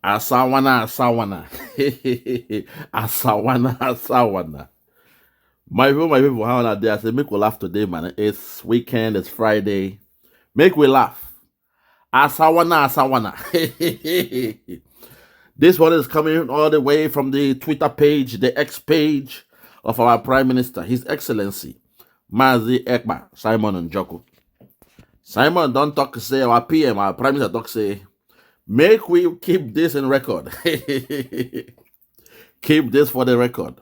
Asawana, asawana. Asawana, asawana. My people, how are they? I say, make we laugh today, man. It's weekend, it's Friday. Make we laugh. Asawana, asawana. This one is coming all the way from the Twitter page, the X page of our Prime Minister, His Excellency, Mazi Ekpa, Simon and Joko. Simon don't talk say our PM, our Prime Minister talk say, make we keep this in record. Keep this for the record.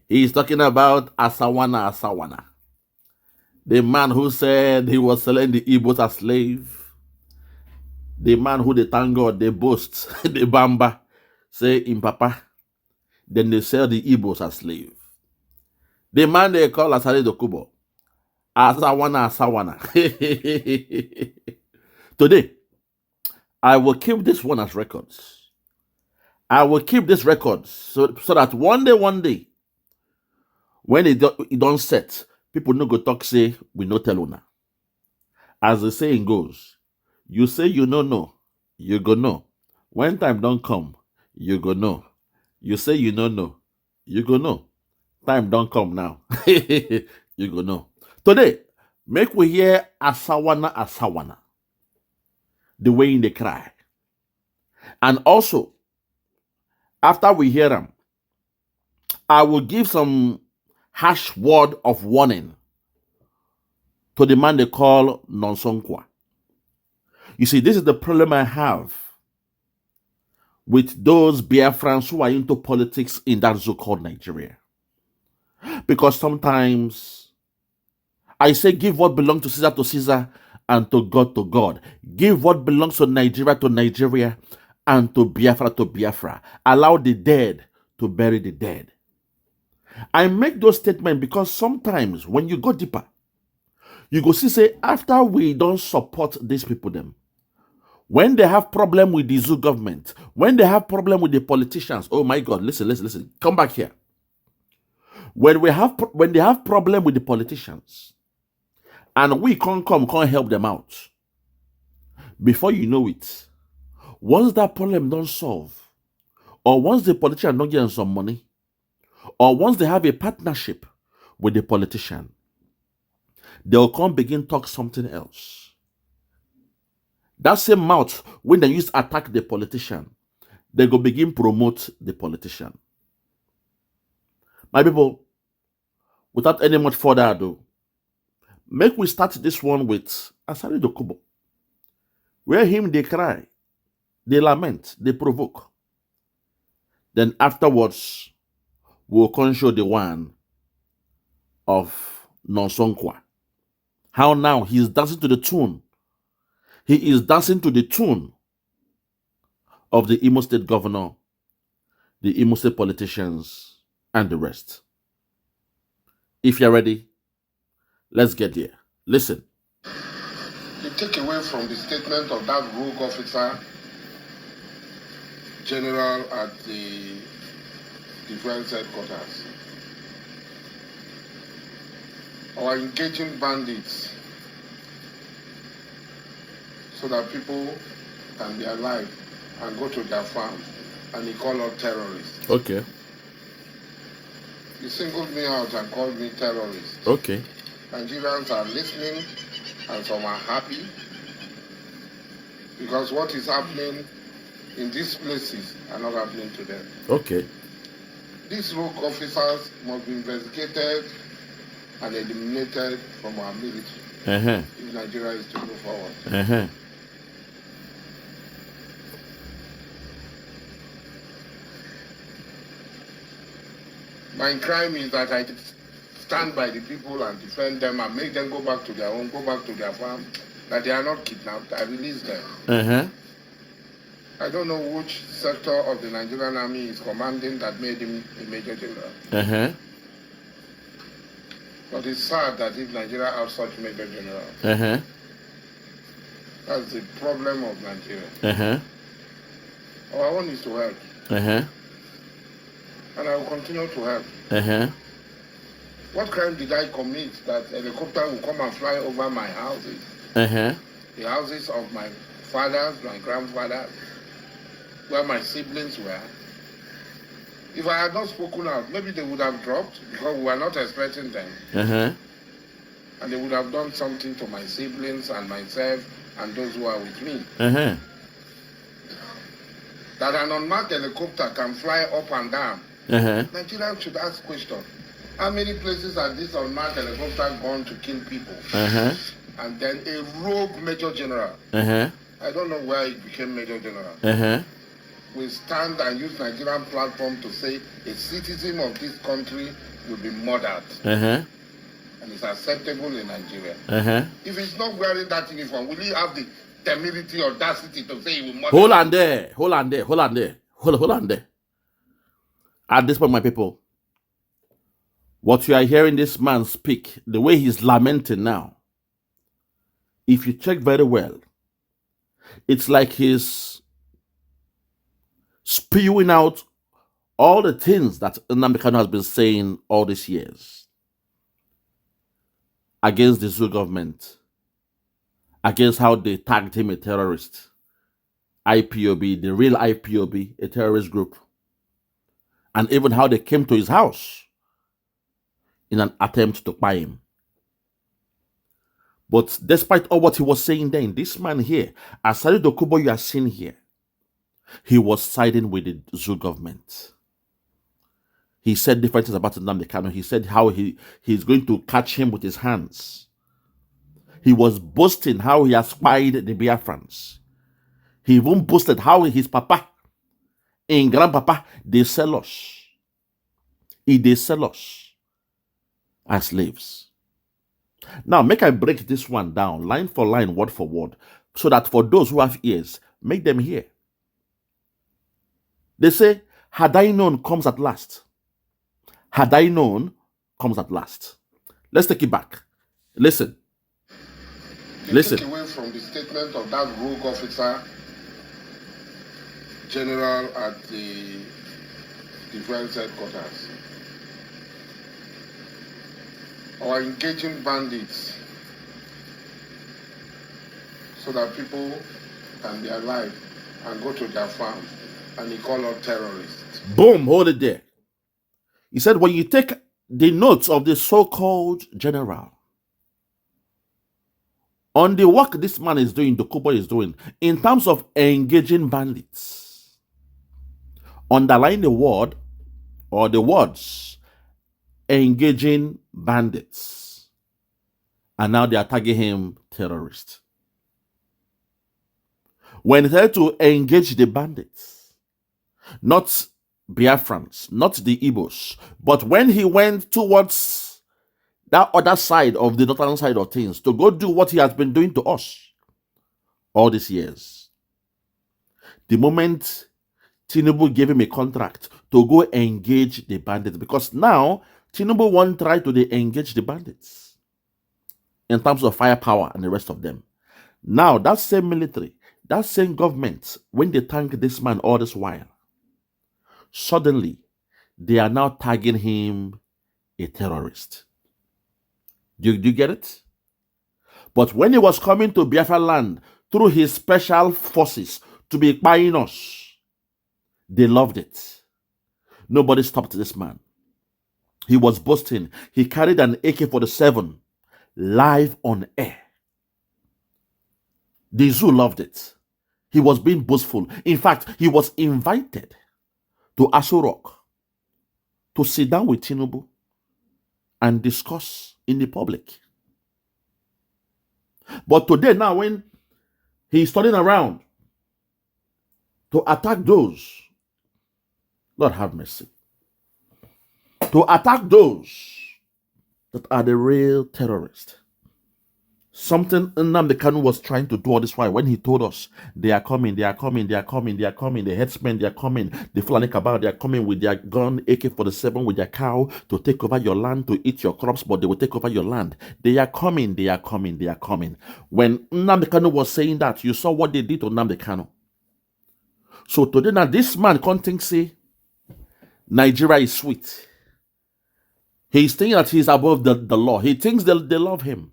He's talking about Asawana Asawana, the man who said he was selling the Igbos as slave, the man who they thank God, they boast, the Bamba, say in Papa, then they sell the Igbos as slave. The man they call Asari Dokubo, Asawana Asawana. Today, I will keep this one as records. I will keep this records so that one day, when it don't set, people no go talk say we no tell una. As the saying goes, you say you no know, you go know. When time don't come, you go know. You say you no know, you go know. Time don't come now. You go know. Today, make we hear Asawana Asawana, the way in they cry. And also, after we hear them, I will give some harsh word of warning to the man they call Nonsonkwa. You see, this is the problem I have with those Biafrans who are into politics in that so-called Nigeria. Because sometimes I say give what belongs to Caesar and to God. Give what belongs to Nigeria and to Biafra. Allow the dead to bury the dead. I make those statements because sometimes when you go deeper, you go see say after we don't support these people them, when they have problem with the zoo government, when they have problem with the politicians, oh my God, listen, come back here. When they have problem with the politicians, and we can't help them out, before you know it, once that problem don't solve, or once the politician don't get some money, or once they have a partnership with the politician, they'll come begin talk something else. That same mouth, when they used to attack the politician, they go begin promote the politician. My people, without any much further ado, make we start this one with Asari Dokubo, where him they cry, they lament, they provoke. Then afterwards, we'll come show the one of Nonsonkwa. How now he's dancing to the tune. He is dancing to the tune of the Imo State governor, the Imo State politicians, and the rest. If you're ready, let's get there. Listen. You take away from the statement of that rogue officer, general at the defense headquarters. Our engaging bandits so that people can be alive and go to their farms, and he called us terrorists. Okay. He singled me out and called me terrorist. Okay. Nigerians are listening and some are happy because what is happening in these places are not happening to them. Okay. These rogue officers must be investigated and eliminated from our military if Nigeria is to move forward. My crime is that I stand by the people and defend them and make them go back to their home, go back to their farm, that they are not kidnapped. I release them. I don't know which sector of the Nigerian army is commanding that made him a major general. But it's sad that if Nigeria has such major general, that's the problem of Nigeria. Our own is to help. And I will continue to help. What crime did I commit that a helicopter will come and fly over my houses? The houses of my fathers, my grandfathers, where my siblings were. If I had not spoken out, maybe they would have dropped because we were not expecting them. And they would have done something to my siblings and myself and those who are with me. That an unmarked helicopter can fly up and down. Nigerians should ask questions. How many places has this unmarked helicopter gone to kill people? And then a rogue major general, I don't know where he became major general, will stand and use Nigerian platform to say a citizen of this country will be murdered. And it's acceptable in Nigeria. If he's not wearing that uniform, will he have the temerity or audacity to say he will murder? Hold on there. At this point, my people, what you are hearing this man speak, the way he's lamenting now, if you check very well, it's like he's spewing out all the things that Nnamdi Kanu has been saying all these years against the Zoo government, against how they tagged him a terrorist, IPOB, the real IPOB, a terrorist group, and even how they came to his house in an attempt to buy him. But despite all what he was saying then, this man here, Asari Dokubo, you are seeing here, he was siding with the Zoo government. He said different things about Nnamdi Kanu. He said how he's going to catch him with his hands. He was boasting how he has spied the Biafrans. He even boasted how his papa and grandpapa, they sell us. They sell us as slaves. Now, make I break this one down, line for line, word for word, so that for those who have ears, make them hear. They say, had I known comes at last. Had I known comes at last. Let's take it back. Listen. Take away from the statement of that rogue officer, general at the defense headquarters. Or engaging bandits so that people can be alive and go to their farm, and he called out terrorists. Boom, hold it there. He said, when you take the notes of the so-called general on the work this man is doing, Dokubo is doing, in terms of engaging bandits, underline the word or the words, engaging bandits. And now they are tagging him terrorist. When he had to engage the bandits, not Biafrans, not the Igbos, but when he went towards that other side of the northern side of things to go do what he has been doing to us all these years, the moment Tinubu gave him a contract to go engage the bandits, because now Tinubu won't try to engage the bandits in terms of firepower and the rest of them. Now, that same military, that same government, when they thank this man all this while, suddenly they are now tagging him a terrorist. Do you get it? But when he was coming to Biafra land through his special forces to be buying us, they loved it. Nobody stopped this man. He was boasting. He carried an AK-47 live on air. The Zoo loved it. He was being boastful. In fact, he was invited to Asari Dokubo to sit down with Tinubu and discuss in the public. But today, now, when he's turning around to attack those, Lord have mercy, to attack those that are the real terrorists. Something Nnamdi Kanu was trying to do all this while when he told us they are coming, they are coming, they are coming, they are coming, the headsmen, they are coming, the Fulani Cabal, they are coming with their gun, AK-47, with their cow to take over your land, to eat your crops, but they will take over your land. They are coming, they are coming, they are coming. When Nnamdi Kanu was saying that, you saw what they did to Nnamdi Kanu. So today now, this man can't think, say, Nigeria is sweet. He's thinking that he's above the law. He thinks they love him.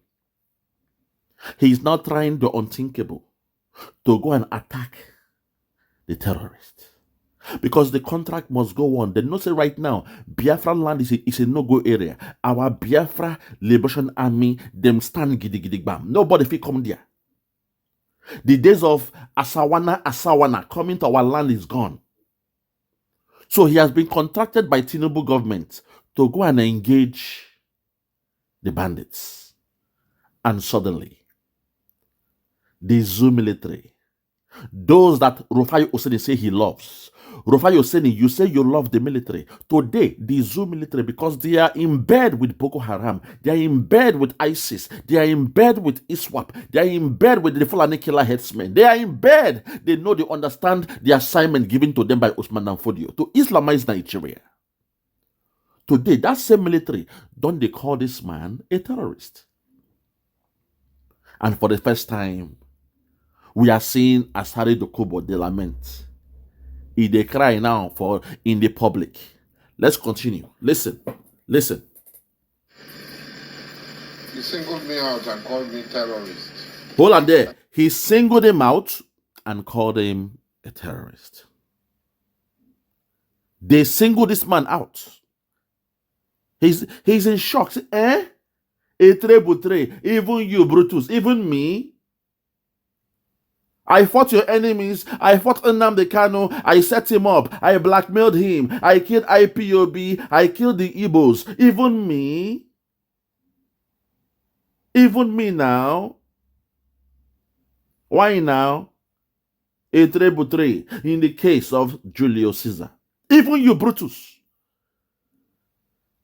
He's now trying the unthinkable to go and attack the terrorist. Because the contract must go on. They know say right now, Biafra land is a no-go area. Our Biafra Liberation Army, them stand giddy bam. Nobody fit come there. The days of Asawana coming to our land is gone. So he has been contracted by Tinubu government to go and engage the bandits. And suddenly, the Zoo military, those that Rufai Oseni say he loves, Rufai Oseni, you say you love the military. Today, the Zoo military, because they are in bed with Boko Haram, they are in bed with ISIS, they are in bed with ISWAP, they are in bed with the Fulani killer headsmen, they are in bed. They know, they understand the assignment given to them by Usman Danfodio to Islamize Nigeria. Today, that same military, don't they call this man a terrorist? And for the first time, we are seeing Asari Dokubo, they lament. They cry now for in the public. Let's continue. Listen. He singled me out and called me terrorist. Hold on there. He singled him out and called him a terrorist. They singled this man out. He's in shock. Eh? Even you, Brutus, even me. I fought your enemies. I fought Nnamdi Kanu. I set him up. I blackmailed him. I killed IPOB. I killed the Igbos. Even me. Even me now. Why now? In the case of Julius Caesar. Even you, Brutus.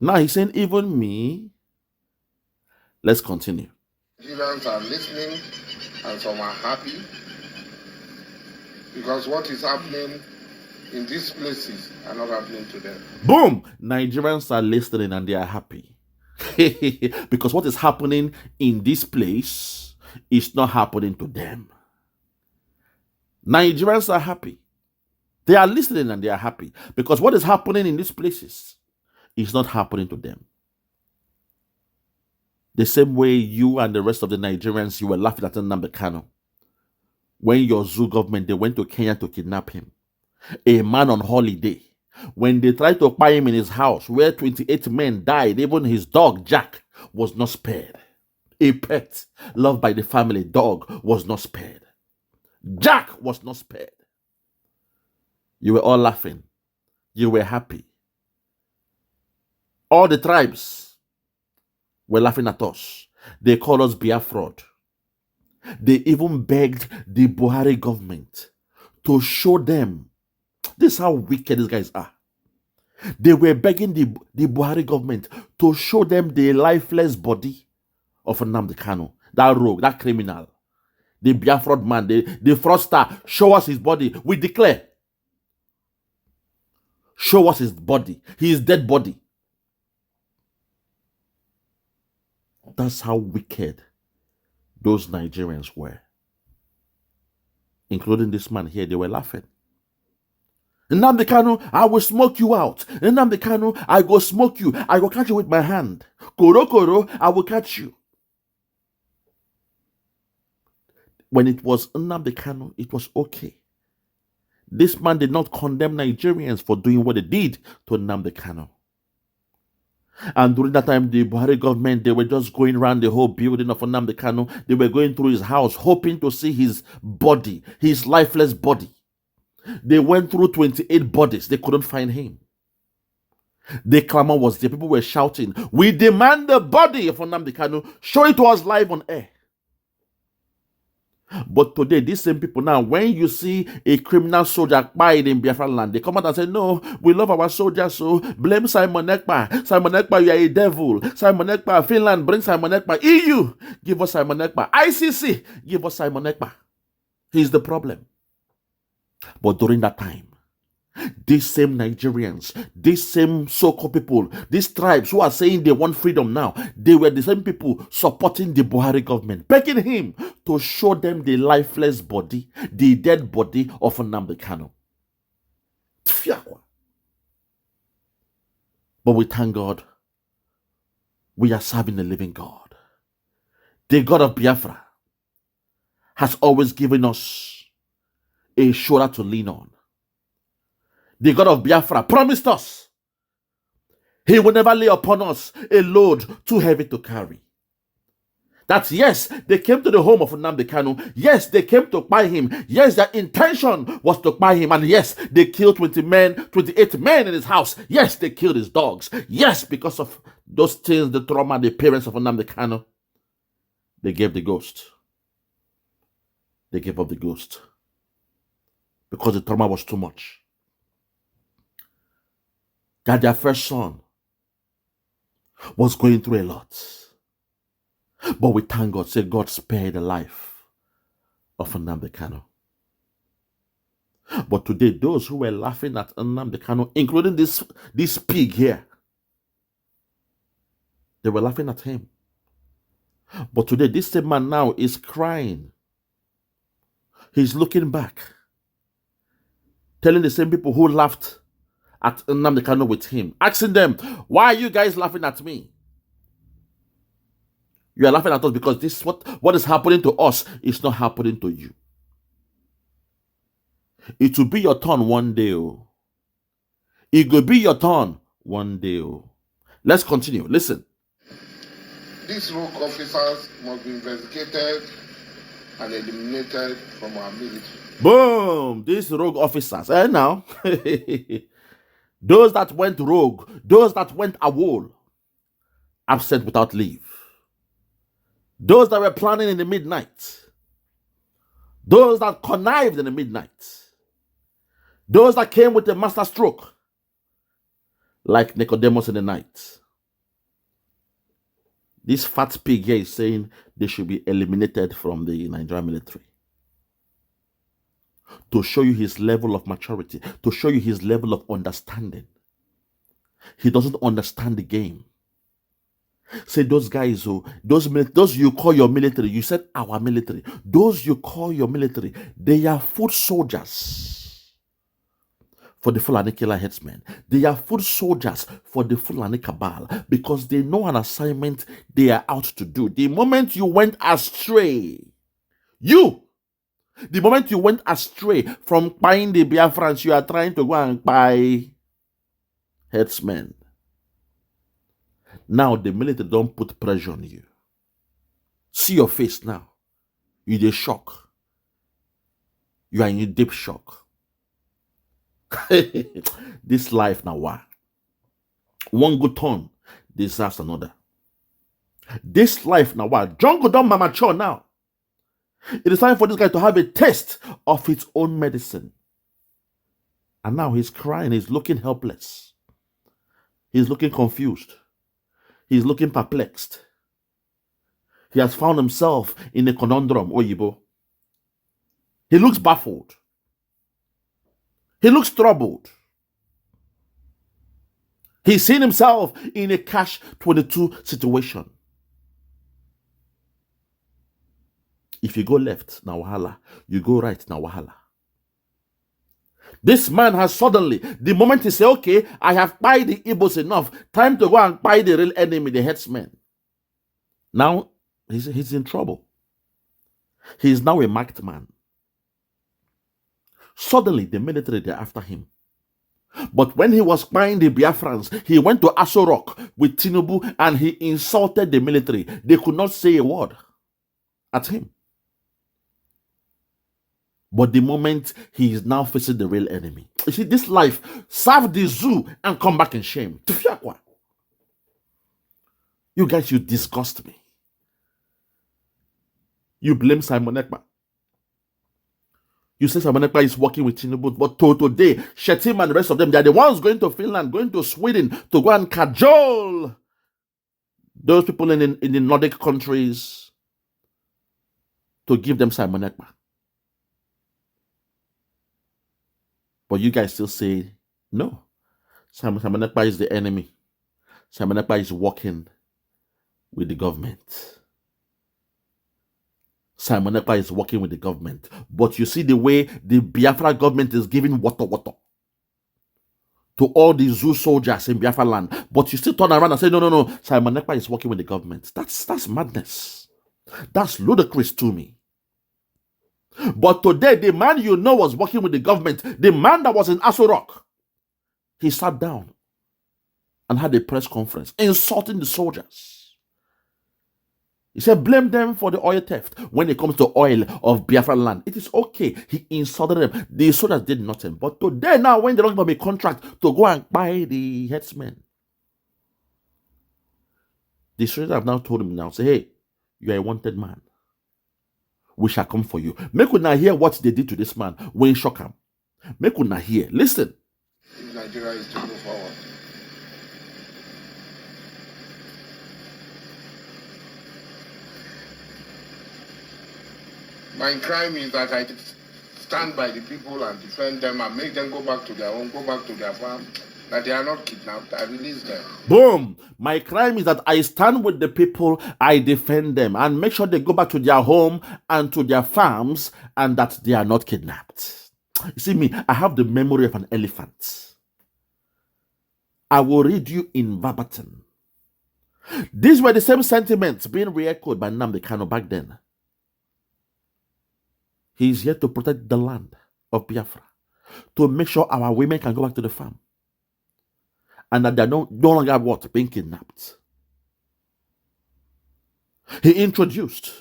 Now he's saying, even me. Let's continue. Nigerians are listening and some are happy. Because what is happening in these places are not happening to them. Boom! Nigerians are listening and they are happy. Because what is happening in this place is not happening to them. Nigerians are happy. They are listening and they are happy. Because what is happening in these places is not happening to them. The same way you and the rest of the Nigerians, you were laughing at Nnamdi Kanu. When your Zoo government, they went to Kenya to kidnap him. A man on holiday. When they tried to buy him in his house, where 28 men died, even his dog, Jack, was not spared. A pet, loved by the family dog, was not spared. Jack was not spared. You were all laughing. You were happy. All the tribes were laughing at us. They called us Biafra. They even begged the Buhari government to show them. This is how wicked these guys are. They were begging the Buhari government to show them the lifeless body of Nnamdi Kanu, that rogue, that criminal, the Biafra man, the fraudster. Show us his body. We declare. Show us his body, his dead body. That's how wicked those Nigerians were. Including this man here, they were laughing. Nnamdi Kanu, I will smoke you out. Nnamdi Kanu, I go smoke you. I will catch you with my hand. Koro, I will catch you. When it was Nnamdi Kanu, it was okay. This man did not condemn Nigerians for doing what they did to Nnamdi Kanu. And during that time, the Buhari government, they were just going around the whole building of Nnamdi Kanu. They were going through his house, hoping to see his body, his lifeless body. They went through 28 bodies. They couldn't find him. The clamor was there. People were shouting, we demand the body of Nnamdi Kanu. Show it to us live on air. But today, these same people now, when you see a criminal soldier buying in Biafra land, they come out and say, no, we love our soldiers, so blame Simon Ekpa. Simon Ekpa, you are a devil. Simon Ekpa, Finland, bring Simon Ekpa. EU, give us Simon Ekpa. ICC, give us Simon Ekpa. He's the problem. But during that time, these same Nigerians, these same so-called people, these tribes who are saying they want freedom now, they were the same people supporting the Buhari government, begging him to show them the lifeless body, the dead body of Nnamdi Kanu. But we thank God, we are serving the living God. The God of Biafra has always given us a shoulder to lean on. the God of Biafra, promised us he will never lay upon us a load too heavy to carry. That yes, they came to the home of Nnamdi Kanu. Yes, they came to buy him. Yes, their intention was to buy him. And yes, they killed 28 men in his house. Yes, they killed his dogs. Yes, because of those things, the trauma, the parents of Nnamdi Kanu, they gave the ghost. They gave up the ghost. Because the trauma was too much. That their first son was going through a lot. But we thank God, say God spared the life of Nnamdi Kanu. But today, those who were laughing at Nnamdi Kanu, including this pig here, they were laughing at him. But today, this same man now is crying. He's looking back, telling the same people who laughed at Nnamdi Kanu with him, asking them, why are you guys laughing at me? You are laughing at us because this what is happening to us is not happening to you. It will be your turn one day. Oh. It will be your turn one day. Oh. Let's continue. Listen. These rogue officers must be investigated and eliminated from our military. Boom! These rogue officers. Now, those that went rogue, those that went AWOL, absent without leave. Those that were planning in the midnight. Those that connived in the midnight. Those that came with a master stroke. Like Nicodemus in the night. This fat pig here is saying they should be eliminated from the Nigerian military. To show you his level of maturity. To show you his level of understanding. He doesn't understand the game. Say those guys, those you call your military, you said our military. Those you call your military, they are foot soldiers for the Fulani killer headsmen. They are foot soldiers for the Fulani cabal because they know an assignment they are out to do. The moment you went astray, the moment you went astray from buying the Biafrans, you are trying to go and buy headsmen. Now the military don't put pressure on you. See your face now. You're in shock. You are in a deep shock. This life now, why? One good turn deserves another. This life now, why? Jungle don't mature now. It is time for this guy to have a taste of his own medicine. And now he's crying. He's looking helpless. He's looking confused. He's looking perplexed. He has found himself in a conundrum, Oyibo. He looks baffled. He looks troubled. He's seen himself in a catch-22 situation. If you go left, now wahala. You go right, now wahala. This man has suddenly, the moment he said, okay, I have buyed the Igbos enough, time to go and buy the real enemy, the headsman. Now, he's in trouble. He is now a marked man. Suddenly, the military, they're after him. But when he was buying the Biafrans, he went to Asari Dokubo with Tinubu and he insulted the military. They could not say a word at him. But the moment he is now facing the real enemy. You see, this life, serve the zoo and come back in shame. You guys, you disgust me. You blame Simon Ekpa. You say Simon Ekpa is working with Tinubu, but today, Shetim and the rest of them, they are the ones going to Finland, going to Sweden to go and cajole those people in the Nordic countries to give them Simon Ekpa. But you guys still say, no, Simon Ekpa is the enemy. Simon Ekpa is working with the government. Simon Ekpa is working with the government. But you see the way the Biafra government is giving WOTO-WOTO to all the zoo soldiers in Biafra land. But you still turn around and say, no, Simon Ekpa is working with the government. That's madness. That's ludicrous to me. But today, the man you know was working with the government, the man that was in Asari Dokubo, he sat down and had a press conference insulting the soldiers. He said, blame them for the oil theft. When it comes to oil of Biafra land, it is okay. He insulted them. The soldiers did nothing. But today, now, when they don't have a contract to go and buy the headsmen, the soldiers have now told him now, say, hey, you are a wanted man. We shall come for you. Make we now hear what they did to this man when he shook him. Make we now hear. Listen. Nigeria is to move forward. My crime is that I stand by the people and defend them and make them go back to their home, go back to their farm, that they are not kidnapped. I release them. Boom! My crime is that I stand with the people, I defend them, and make sure they go back to their home and to their farms, and that they are not kidnapped. You see me, I have the memory of an elephant. I will read you in verbatim. These were the same sentiments being re-echoed by Nnamdi Kanu back then. He is here to protect the land of Biafra, to make sure our women can go back to the farm, and that they're no longer what? Being kidnapped. He introduced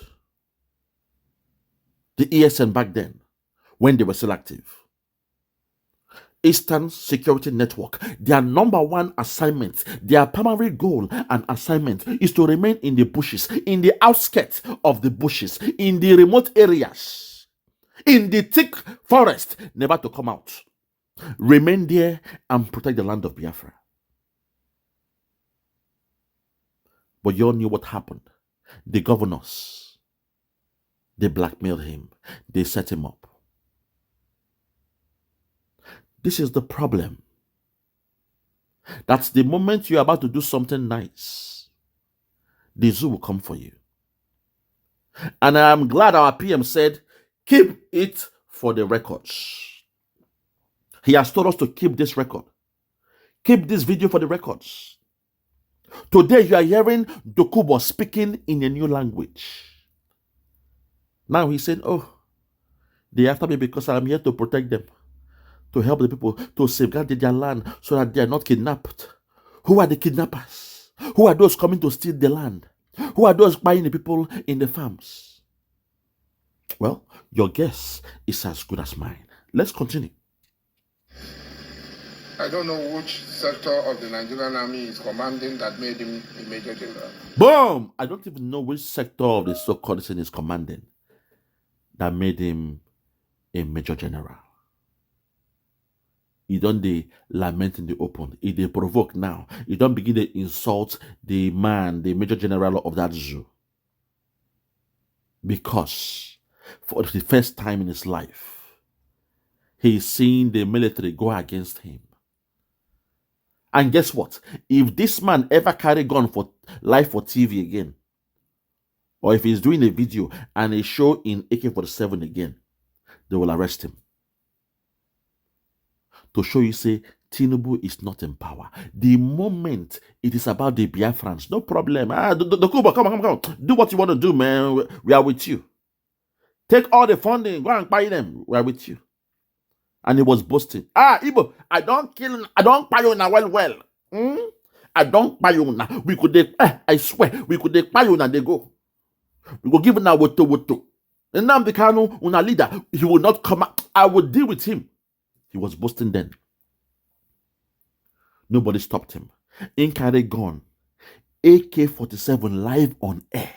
the ESN back then, when they were still active. Eastern Security Network, their number one assignment, their primary goal and assignment is to remain in the bushes, in the outskirts of the bushes, in the remote areas, in the thick forest, never to come out. Remain there and protect the land of Biafra. But you all knew what happened. The governors, they blackmailed him. They set him up. This is the problem. That's the moment you're about to do something nice, the zoo will come for you. And I'm glad our PM said, keep it for the records. He has told us to keep this record. Keep this video for the records. Today you are hearing Dokubo speaking in a new language. Now he's saying, oh, they after me because I'm here to protect them, to help the people, to safeguard their land so that they are not kidnapped. Who are the kidnappers? Who are those coming to steal the land? Who are those buying the people in the farms? Well, your guess is as good as mine. Let's continue. I don't know which sector of the Nigerian army is commanding that made him a major general. Boom! I don't even know which sector of the so-called thing is commanding that made him a major general. You don't lament in the open. If they provoke now, you don't begin to insult the man, the major general of that zoo. Because for the first time in his life, he's seeing the military go against him. And guess what? If this man ever carry gun for live for TV again, or if he's doing a video and a show in AK-47 again, they will arrest him. To show you, say, Tinubu is not in power. The moment it is about the Biafrans, no problem. Dokubo, come. Do what you want to do, man. We are with you. Take all the funding. Go and buy them. We are with you. And he was boasting. Igbo, I don't buy you now well. I don't buy you now. We could, I swear, we could buy you now, they go. We will give now WOTO-WOTO. And now the Kanu, una leader, he will not come out. I will deal with him. He was boasting then. Nobody stopped him. In carry gun, AK-47 live on air.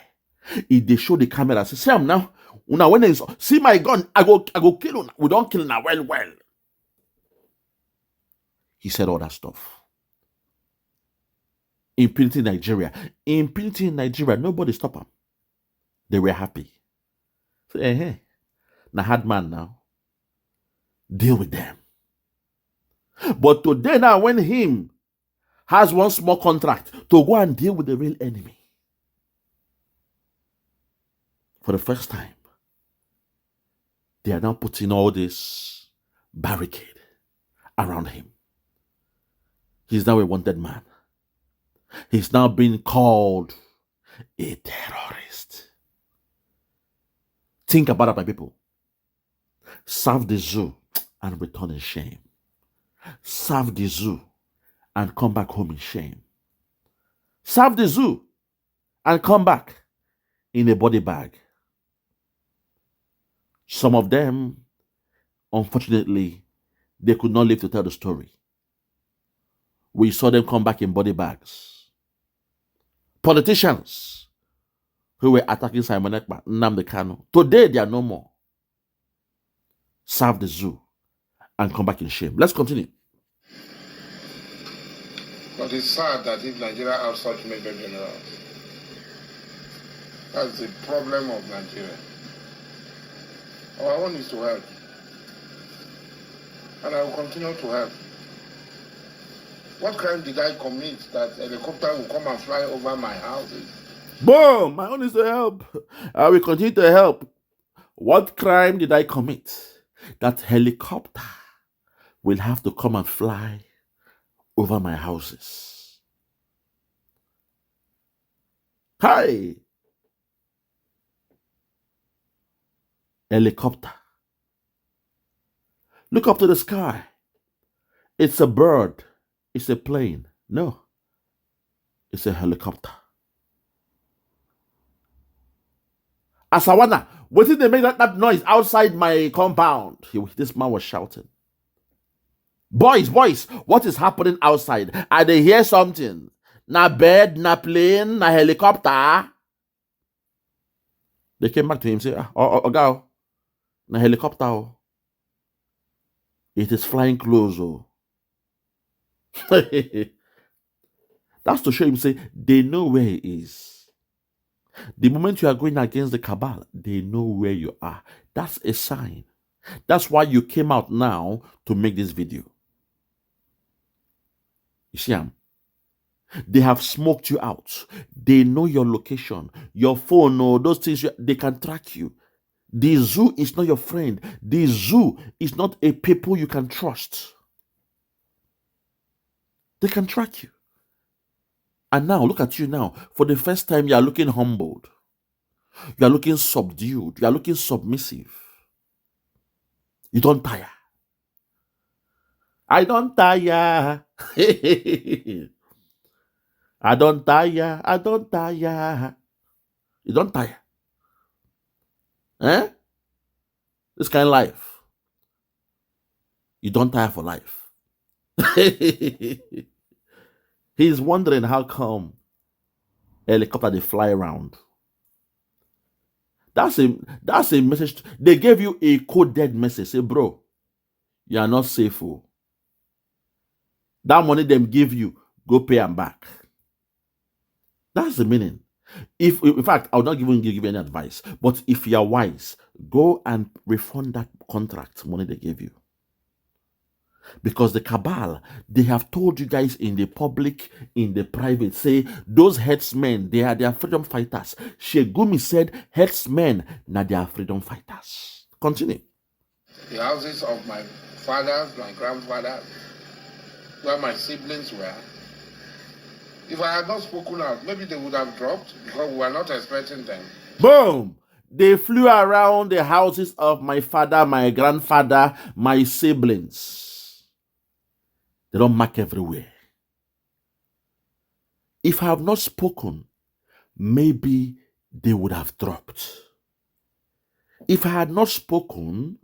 If they show the camera, say, Sam now, when they see my gun, I go kill you. We don't kill now well. He said all that stuff. Impunity in Nigeria, nobody stopped him. They were happy. So, now hard man now. Deal with them. But today now, when him has one small contract to go and deal with the real enemy, for the first time, they are now putting all this barricade around him. He's now a wanted man. He's now being called a terrorist. Think about it, my people. Serve the zoo and return in shame. Serve the zoo and come back home in shame. Serve the zoo and come back in a body bag. Some of them, unfortunately, they could not live to tell the story. We saw them come back in body bags. Politicians who were attacking Simon Ekpa, Nnamdi Kanu, today they are no more. Serve the zoo and come back in shame. Let's continue. But it's sad that if Nigeria have such major generals, that's the problem of Nigeria. Our own is to help. And I will continue to help. What crime did I commit that a helicopter will come and fly over my houses? Boom! My own is to help. I will continue to help. What crime did I commit that helicopter will have to come and fly over my houses? Hi! Helicopter. Look up to the sky. It's a bird. It's a plane. No. It's a helicopter. Asawana, what did they make that noise outside my compound? This man was shouting. Boys, what is happening outside? I they hear something. Na bird, na plane, na helicopter. They came back to him and said, go. Na helicopter. It is flying close. Oh. That's to show him, say, they know where he is. The moment you are going against the cabal, they know where you are. That's a sign. That's why you came out now to make this video. You see, they have smoked you out. They know your location, your phone, or those things. They can track you. The zoo is not your friend. The zoo is not a people you can trust. They can track you. And now, look at you now. For the first time, you are looking humbled. You are looking subdued. You are looking submissive. You don't tire. I don't tire. I don't tire. I don't tire. You don't tire. Eh? This kind of life. You don't tire for life. He's wondering how come helicopter they fly around. That's a message. They gave you a coded message. Say, bro, you are not safe. Oh. That money them give you, go pay them back. That's the meaning. If in fact, I'll not give you any advice. But if you are wise, go and refund that contract money they gave you. Because the cabal, they have told you guys in the public, in the private, say those headsmen, they are freedom fighters. Shegumi said headsmen, now they are freedom fighters. Continue. The houses of my fathers, my grandfathers, where my siblings were. If I had not spoken out, maybe they would have dropped because we were not expecting them. Boom! They flew around the houses of my father, my grandfather, my siblings. They don't mark everywhere. If I have not spoken, maybe they would have dropped. If I had not spoken,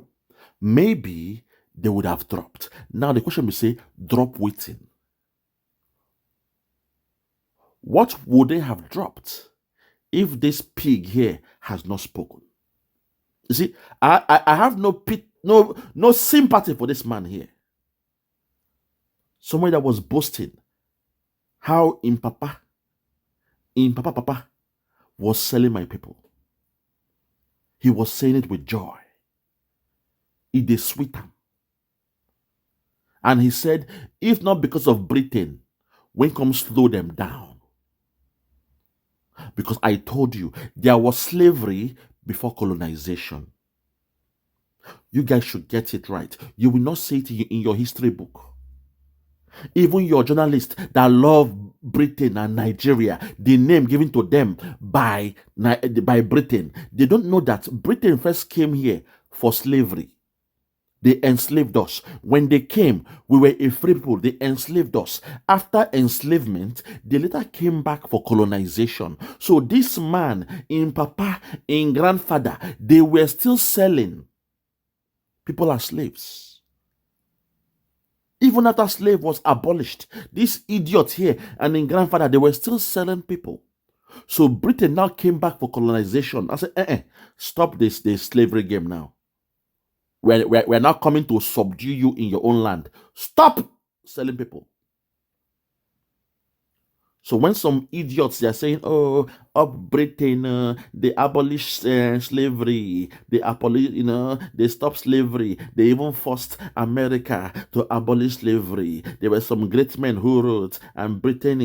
maybe they would have dropped. Now the question will say, drop waiting. What would they have dropped if this pig here has not spoken? You see, I have no sympathy for this man here. Somebody that was boasting how in Papa was selling my people. He was saying it with joy. It is sweet. And he said, if not because of Britain, when come slow them down. Because I told you, there was slavery before colonization. You guys should get it right. You will not say it in your history book. Even your journalists that love Britain and Nigeria, the name given to them by Britain, they don't know that Britain first came here for slavery. They enslaved us. When they came, we were a free people. They enslaved us. After enslavement, they later came back for colonization. So this man, in papa, in grandfather, they were still selling people as slaves. Even after slave was abolished, this idiot here and in grandfather, they were still selling people. So Britain now came back for colonization. I said, stop this slavery game now. We're now coming to subdue you in your own land. Stop selling people. So when some idiots, they're saying, oh, up Britain, they abolished slavery, they abolished, they stopped slavery, they even forced America to abolish slavery. There were some great men who wrote, and Britain,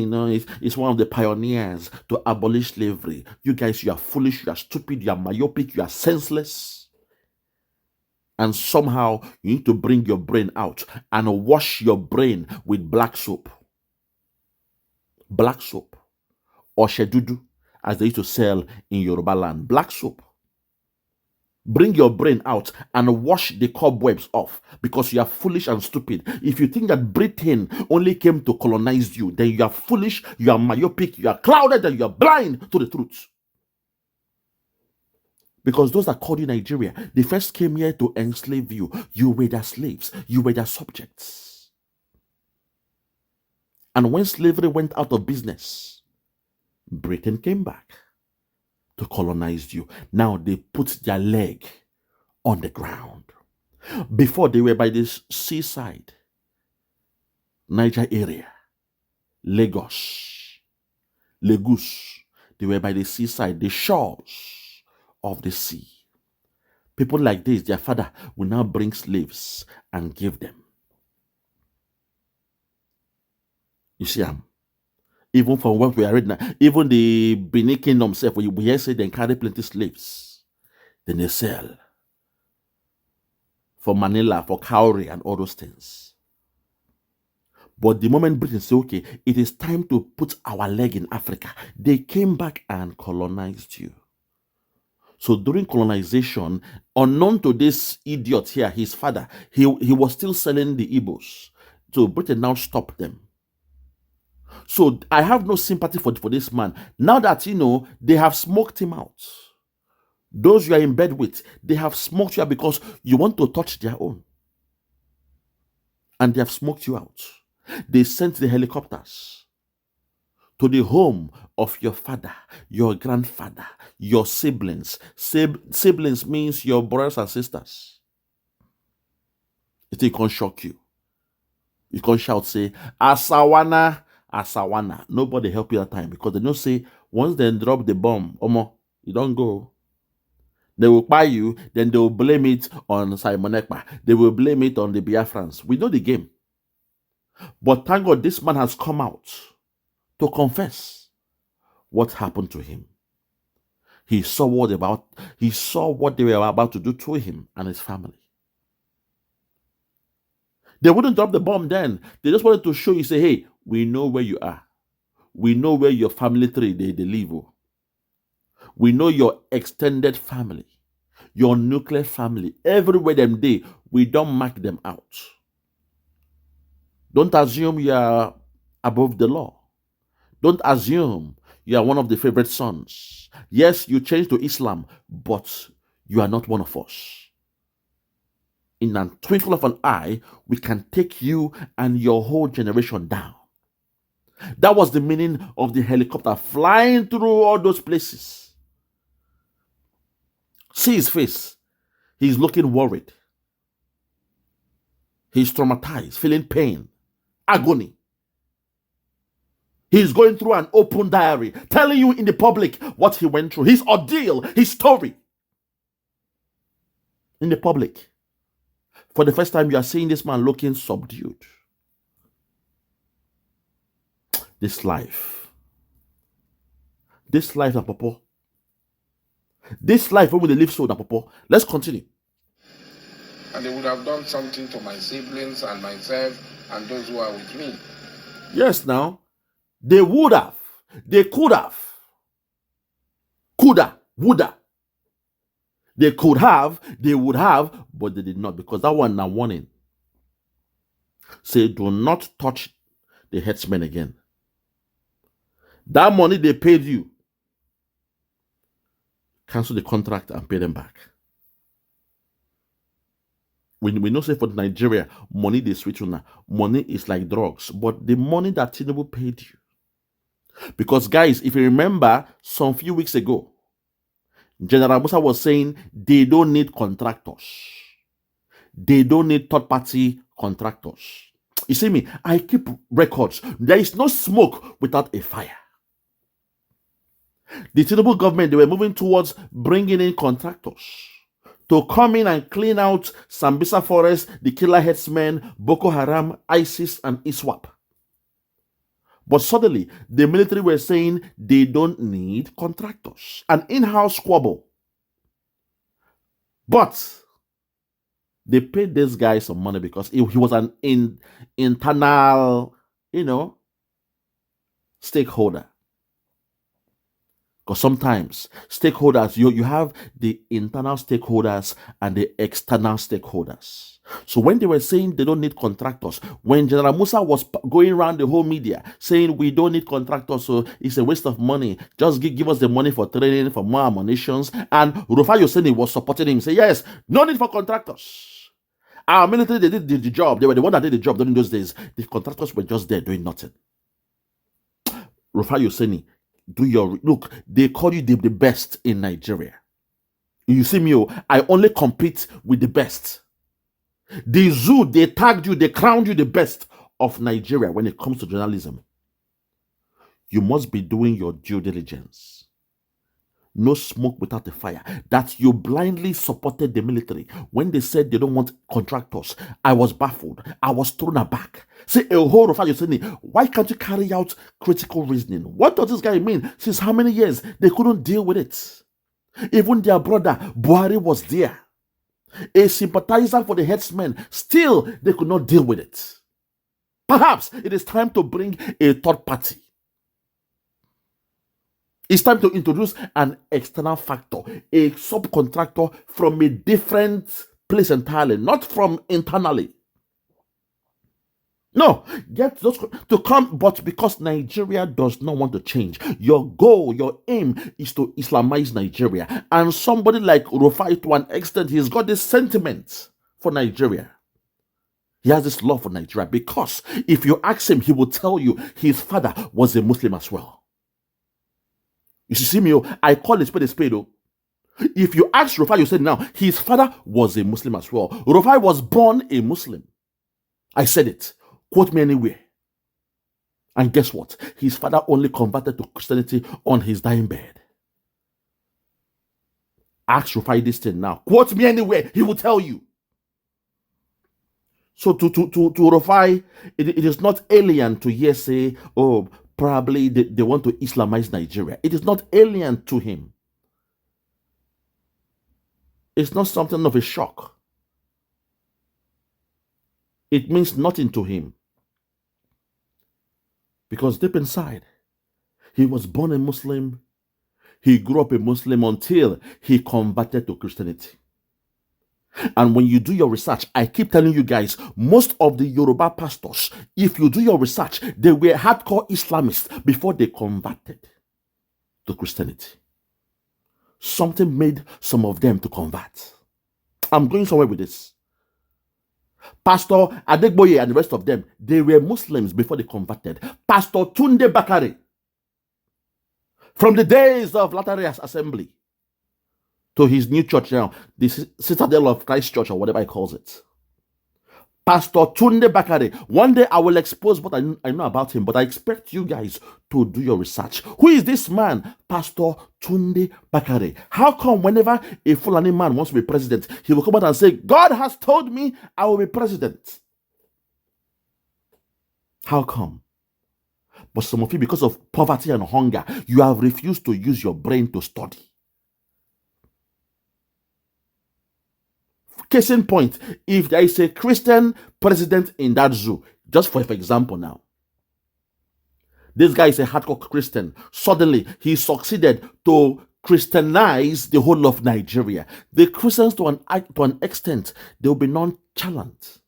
is one of the pioneers to abolish slavery. You guys, you are foolish, you are stupid, you are myopic, you are senseless. And somehow you need to bring your brain out and wash your brain with black soap. Black soap. Or shedudu, as they used to sell in Yoruba land. Black soap. Bring your brain out and wash the cobwebs off, because you are foolish and stupid. If you think that Britain only came to colonize you, then you are foolish, you are myopic, you are clouded, and you are blind to the truth. Because those that called you Nigeria, they first came here to enslave you. You were their slaves. You were their subjects. And when slavery went out of business, Britain came back to colonize you. Now they put their leg on the ground. Before, they were by the seaside, Niger area, Lagos. They were by the seaside, the shores of the sea. People like this, their father will now bring slaves and give them. You see, even from what we are reading now, even the Benin Kingdom itself, we hear say they carry plenty slaves. Then they sell for Manila, for Cowrie, and all those things. But the moment Britain said, okay, it is time to put our leg in Africa, they came back and colonized you. So during colonization, unknown to this idiot here, his father, he was still selling the Igbos. So Britain now stopped them. So I have no sympathy for this man. Now that, they have smoked him out. Those you are in bed with, they have smoked you out because you want to touch their own. And they have smoked you out. They sent the helicopters to the home of your father, your grandfather, your siblings. Siblings means your brothers and sisters. It can't shock you. You can't shout, say, Asawana, Asawana. Nobody help you that time, because they don't say, once they drop the bomb, Omo, you don't go. They will buy you, then they will blame it on Simon Ekpa. They will blame it on the Biafrans. We know the game. But thank God this man has come out to confess what happened to him. He saw what they were about to do to him and his family. They wouldn't drop the bomb then. They just wanted to show you, say, hey, we know where you are. We know where your family tree they live. We know your extended family, your nuclear family. Everywhere them they, we don't mark them out. Don't assume you are above the law. Don't assume you are one of the favorite sons. Yes, you changed to Islam, but you are not one of us. In a twinkle of an eye, we can take you and your whole generation down. That was the meaning of the helicopter flying through all those places. See his face. He's looking worried. He's traumatized, feeling pain, agony. He's going through an open diary, telling you in the public what he went through, his ordeal, his story. In the public. For the first time, you are seeing this man looking subdued. This life, Napopo. This life, when they live so, Napopo. Let's continue. And they would have done something to my siblings and myself and those who are with me. Yes, now. They would have. They could have. Coulda. Woulda. They could have, they would have, but they did not, because that one now warning. Say, do not touch the headsmen again. That money they paid you, cancel the contract and pay them back. We know, say for Nigeria, money they switch on now. Money is like drugs, but the money that Tinubu paid you. Because guys, if you remember, some few weeks ago, General Musa was saying they don't need contractors. They don't need third-party contractors. You see me? I keep records. There is no smoke without a fire. The Tinubu government, they were moving towards bringing in contractors to come in and clean out Sambisa Forest, the killer headsmen, Boko Haram, ISIS, and ISWAP. But suddenly, the military were saying they don't need contractors. An in-house squabble. But they paid this guy some money because he was an internal, stakeholder. Because sometimes stakeholders, you have the internal stakeholders and the external stakeholders. So when they were saying they don't need contractors, when General Musa was going around the whole media saying we don't need contractors, so it's a waste of money, just give us the money for training, for more ammunitions, and Rufai Yoseni was supporting him, say yes, no need for contractors. Our military, they did the job. They were the one that did the job during those days. The contractors were just there doing nothing. Rufai Yoseni, look, they call you the best in Nigeria. You see me, I only compete with the best. The zoo, they tagged you, they crowned you the best of Nigeria when it comes to journalism. You must be doing your due diligence. No smoke without a fire. That you blindly supported the military when they said they don't want contractors. I was baffled. I was thrown aback. Say a whole of you saying, why can't you carry out critical reasoning? What does this guy mean? Since how many years they couldn't deal with it? Even their brother Buhari was there, a sympathizer for the headsmen. Still, they could not deal with it. Perhaps it is time to bring a third party. It's time to introduce an external factor, a subcontractor from a different place entirely, not from internally. No, get those to come, but because Nigeria does not want to change, your goal, your aim is to Islamize Nigeria. And somebody like Rufai, to an extent, he's got this sentiment for Nigeria. He has this love for Nigeria because if you ask him, he will tell you his father was a Muslim as well. You see me, I call it spade a spade. If you ask Rufai, you say now, his father was a Muslim as well. Rufai was born a Muslim. I said it. Quote me anywhere. And guess what? His father only converted to Christianity on his dying bed. Ask Rufai this thing now. Quote me anywhere. He will tell you. So to Rufai, it is not alien to hear say, oh, probably they want to Islamize Nigeria. It is not alien to him. It's not something of a shock. It means nothing to him. Because deep inside, he was born a Muslim. He grew up a Muslim until he converted to Christianity. And when you do your research, I keep telling you guys, most of the Yoruba pastors, if you do your research, they were hardcore Islamists before they converted to Christianity. Something made some of them to convert. I'm going somewhere with this. Pastor Adegboye and the rest of them, they were Muslims before they converted. Pastor Tunde Bakare, from the days of Latter-day Assembly to his new church now, the Citadel of Christ Church or whatever he calls it. Pastor Tunde Bakare. One day I will expose what I know about him, but I expect you guys to do your research. Who is this man? Pastor Tunde Bakare. How come whenever a Fulani man wants to be president, he will come out and say, God has told me I will be president? How come? But some of you, because of poverty and hunger, you have refused to use your brain to study. Case in point, if there is a Christian president in that zoo, just for example now, this guy is a hardcore Christian. Suddenly, he succeeded to Christianize the whole of Nigeria. The Christians, to an extent, they will be nonchalant.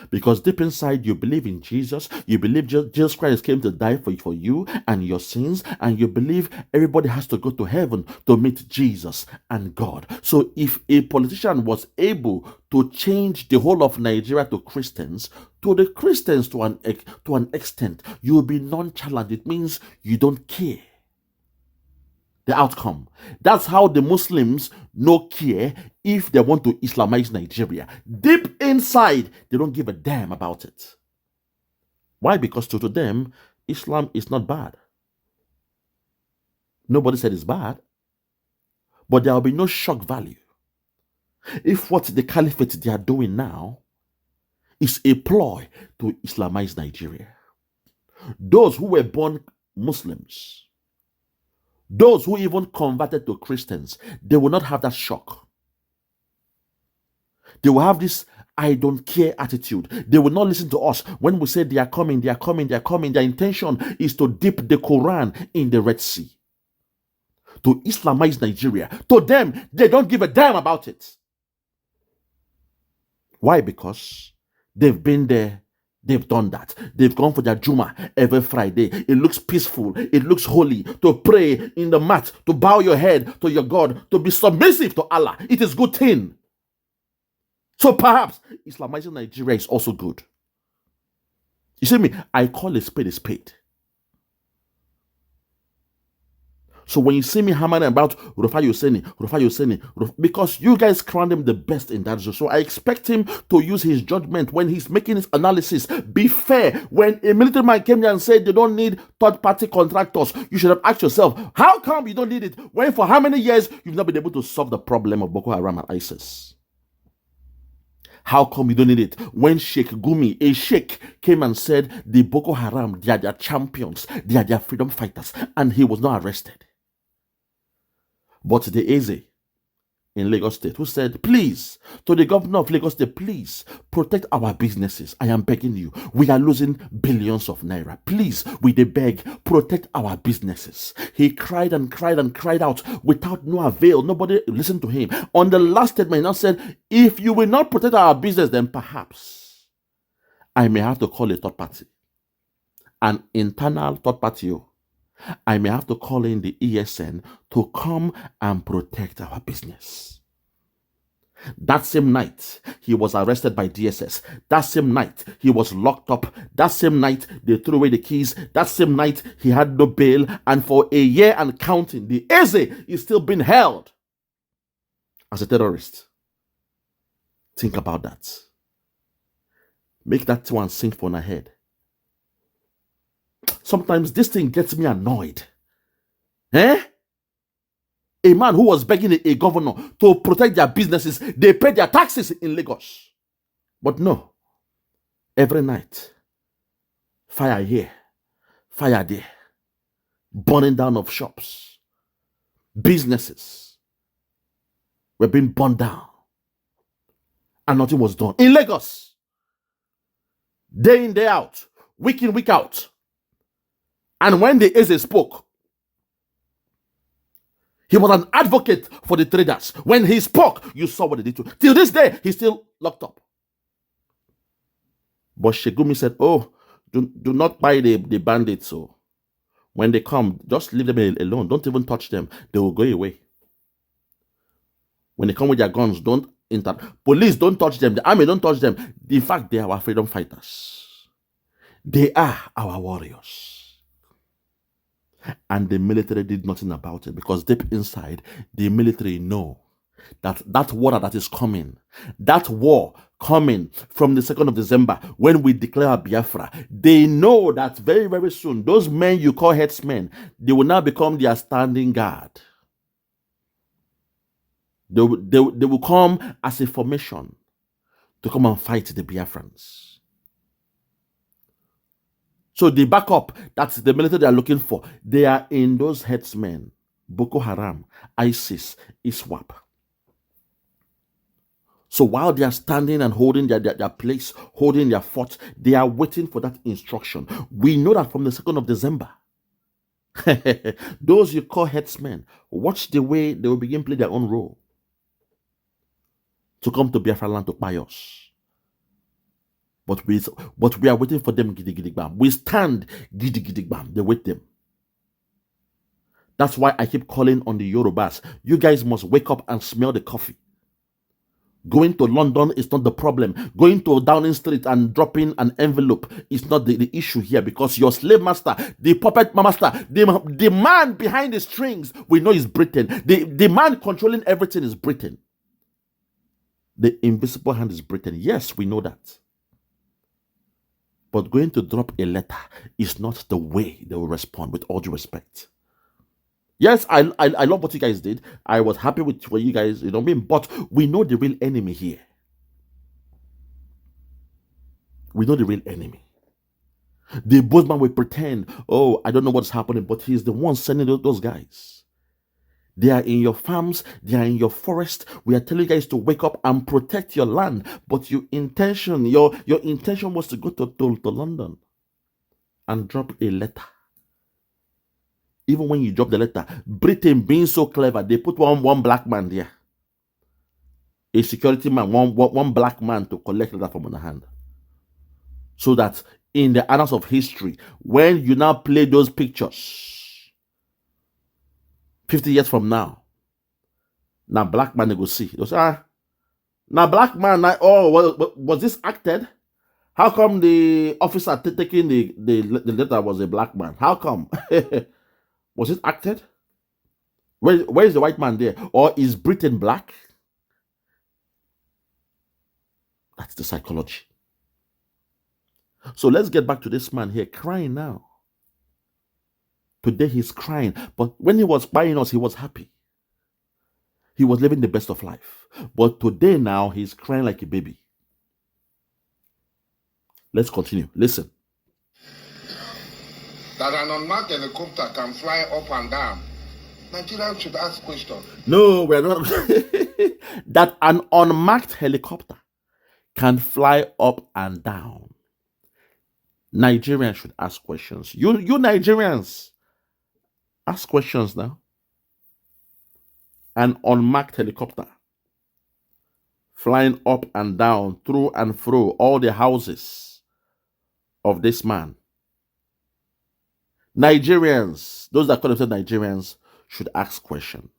Because deep inside, you believe in Jesus, you believe Jesus Christ came to die for you and your sins, and you believe everybody has to go to heaven to meet Jesus and God. So if a politician was able to change the whole of Nigeria to Christians, to the Christians to an extent, you will be nonchalant. It means you don't care the outcome. That's how the Muslims no care if they want to Islamize Nigeria. Deep inside, they don't give a damn about it. Why? Because to them, Islam is not bad. Nobody said it's bad. But there will be no shock value if what the caliphate they are doing now is a ploy to Islamize Nigeria. Those who were born Muslims, those who even converted to Christians, they will not have that shock. They will have this I don't care attitude. They will not listen to us when we say they are coming, they are coming, they are coming. Their intention is to dip the Quran in the Red Sea, to Islamize Nigeria. To them, they don't give a damn about it. Why? Because they've been there. They've done that. They've gone for their Juma every Friday. It looks peaceful. It looks holy. To pray in the mat, to bow your head to your God, to be submissive to Allah. It is a good thing. So perhaps Islamizing Nigeria is also good. You see me? I call a spade a spade. So when you see me hammering about Rufai Hussaini, because you guys crowned him the best in that zone, so I expect him to use his judgment when he's making his analysis. Be fair. When a military man came there and said they don't need third-party contractors, you should have asked yourself, how come you don't need it when for how many years you've not been able to solve the problem of Boko Haram and ISIS? How come you don't need it when Sheikh Gumi, a sheikh, came and said the Boko Haram, they are their champions, they are their freedom fighters, and he was not arrested? But the Eze in Lagos State, who said, please, to the governor of Lagos State, please protect our businesses. I am begging you. We are losing billions of naira. Please, we beg, protect our businesses. He cried and cried and cried out without no avail. Nobody listened to him. On the last statement, he now said, if you will not protect our business, then perhaps I may have to call a third party, an internal third party. I may have to call in the ESN to come and protect our business. That same night, he was arrested by DSS. That same night, he was locked up. That same night, they threw away the keys. That same night, he had no bail. And for a year and counting, the Eze is still being held as a terrorist. Think about that. Make that one sink for my head. Sometimes this thing gets me annoyed. A man who was begging a governor to protect their businesses, they pay their taxes in Lagos. But no. Every night, fire here, fire there, burning down of shops, businesses were being burned down, and nothing was done. In Lagos, day in, day out, week in, week out. And when the Eze spoke, he was an advocate for the traders. When he spoke, you saw what they did to him. Till this day, he's still locked up. But Shegumi said, oh, do not buy the bandits. So when they come, just leave them alone. Don't even touch them. They will go away. When they come with their guns, don't police, don't touch them. The army, don't touch them. In fact, they are our freedom fighters. They are our warriors. And the military did nothing about it, because deep inside, the military know that war that is coming, that war coming from the 2nd of December, when we declare Biafra, they know that very, very soon, those men you call headsmen, they will now become their standing guard. They will come as a formation to come and fight the Biafrans. So the backup that the military they are looking for, they are in those headsmen, Boko Haram, ISIS, ISWAP. So while they are standing and holding their place, holding their fort, they are waiting for that instruction. We know that from the 2nd of December. Those you call headsmen, watch the way they will begin play their own role to come to Biafra land to buy us. But we are waiting for them giddy giddy bam. We stand giddy giddy bam. They wait them. That's why I keep calling on the Yorubas. You guys must wake up and smell the coffee. Going to London is not the problem. Going to Downing Street and dropping an envelope is not the issue here, because your slave master, the puppet master, the man behind the strings, we know is Britain. The man controlling everything is Britain. The invisible hand is Britain. Yes, we know that. But going to drop a letter is not the way they will respond, with all due respect. Yes, I love what you guys did. I was happy with what you guys, you know what I mean? But we know the real enemy here. We know the real enemy. The boatman will pretend, oh, I don't know what's happening, but he's the one sending those guys. They are in your farms, they are in your forest. We are telling you guys to wake up and protect your land. But your intention was to go to London and drop a letter. Even when you drop the letter, Britain being so clever, they put one black man there. A security man, one black man to collect letter from on the hand. So that in the annals of history, when you now play those pictures, 50 years from now, black man they go see. They'll say, now black man, was this acted? How come the officer taking the letter was a black man? How come? Was it acted? Where is the white man there? Or is Britain black? That's the psychology. So let's get back to this man here crying now. Today he's crying. But when he was buying us, he was happy. He was living the best of life. But today now, he's crying like a baby. Let's continue. Listen. That an unmarked helicopter can fly up and down. Nigerians should ask questions. No, we're not. That an unmarked helicopter can fly up and down. Nigerians should ask questions. You Nigerians, ask questions now. An unmarked helicopter flying up and down, through and through all the houses of this man. Nigerians, those that call themselves Nigerians, should ask questions.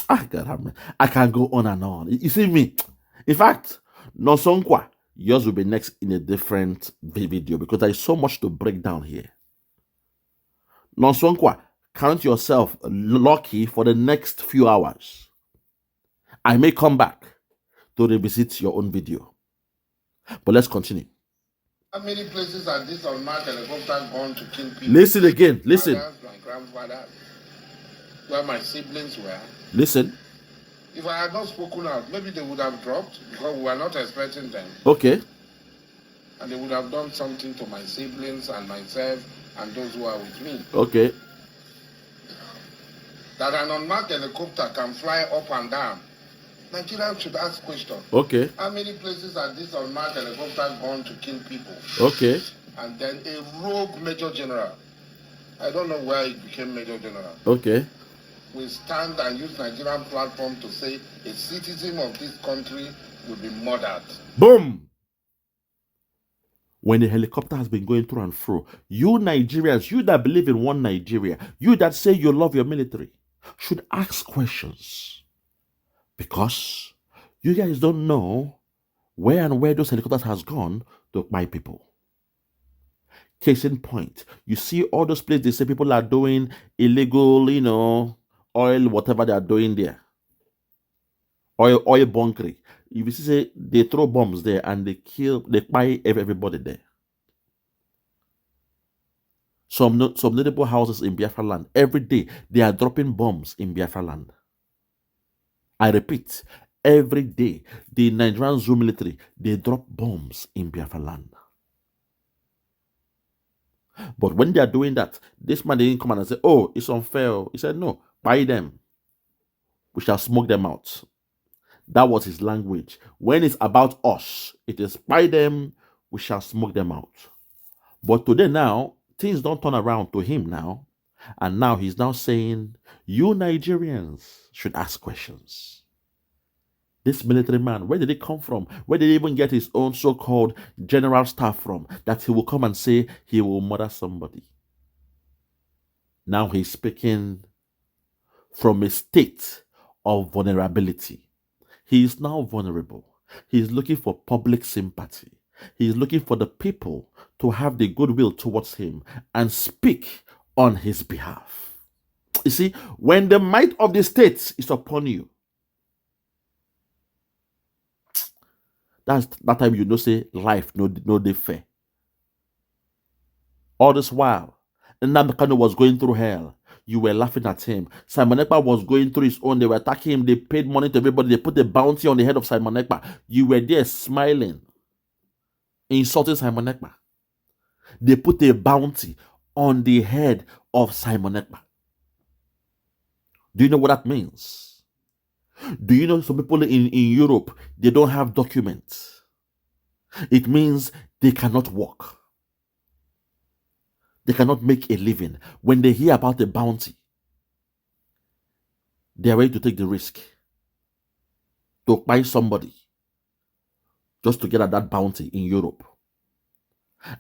God, I can go on and on. You see me? In fact, Nosonkwa, yours will be next in a different video, because there is so much to break down here. Nosonkwa, count yourself lucky for the next few hours. I may come back to revisit your own video. But let's continue. How many places are this unmarked helicopter gone to kill people? Listen again. Listen. My grandfather, where my siblings were. Listen. If I had not spoken out, maybe they would have dropped, because we were not expecting them. Okay. And they would have done something to my siblings and myself and those who are with me. Okay. That an unmarked helicopter can fly up and down. Nigerians should ask questions. Okay. How many places are this unmarked helicopter gone to kill people? Okay. And then a rogue major general, I don't know where he became major general. Okay. Will stand and use Nigerian platform to say a citizen of this country will be murdered. Boom! When the helicopter has been going through and through, you Nigerians, you that believe in one Nigeria, you that say you love your military, should ask questions. Because you guys don't know where those helicopters has gone to buy people. Case in point, you see all those places they say people are doing illegal, oil, whatever they are doing there. Oil bunkering. If you see, they throw bombs there and they buy everybody there. Some notable houses in Biafra land, every day they are dropping bombs in Biafra land. I repeat, every day the Nigerian Zoo military, they drop bombs in Biafra land. But when they are doing that, this man didn't come and say, oh, it's unfair. He said, no, buy them. We shall smoke them out. That was his language. When it's about us, it is buy them, we shall smoke them out. But today now, things don't turn around to him now. And now he's now saying, you Nigerians should ask questions. This military man, where did he come from? Where did he even get his own so-called general staff from? That he will come and say he will murder somebody. Now he's speaking from a state of vulnerability. He is now vulnerable. He is looking for public sympathy. He is looking for the people to have the goodwill towards him and speak on his behalf. You see, when the might of the state is upon you, that's that time you know say life no dey fair. All this while, Nnamdi Kanu was going through hell. You were laughing at him. Simon Ekpa was going through his own. They were attacking him. They paid money to everybody. They put a bounty on the head of Simon Ekpa. You were there smiling, insulting Simon Ekpa. They put a bounty on the head of Simon Ekpa. Do you know what that means? Do you know some people in Europe, they don't have documents? It means they cannot work. They cannot make a living. When they hear about the bounty, they are ready to take the risk to buy somebody just to get at that bounty in Europe.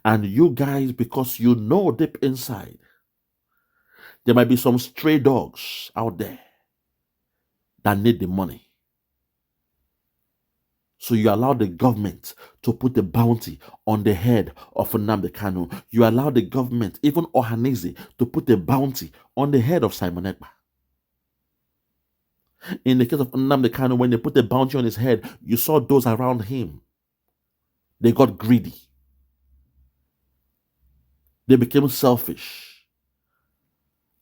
And you guys, because you know deep inside, there might be some stray dogs out there that need the money. So you allow the government to put the bounty on the head of Nnamdi Kanu. You allow the government, even Ohaneze, to put the bounty on the head of Simon Ekpa. In the case of Nnamdi Kanu, when they put the bounty on his head, you saw those around him. They got greedy. They became selfish.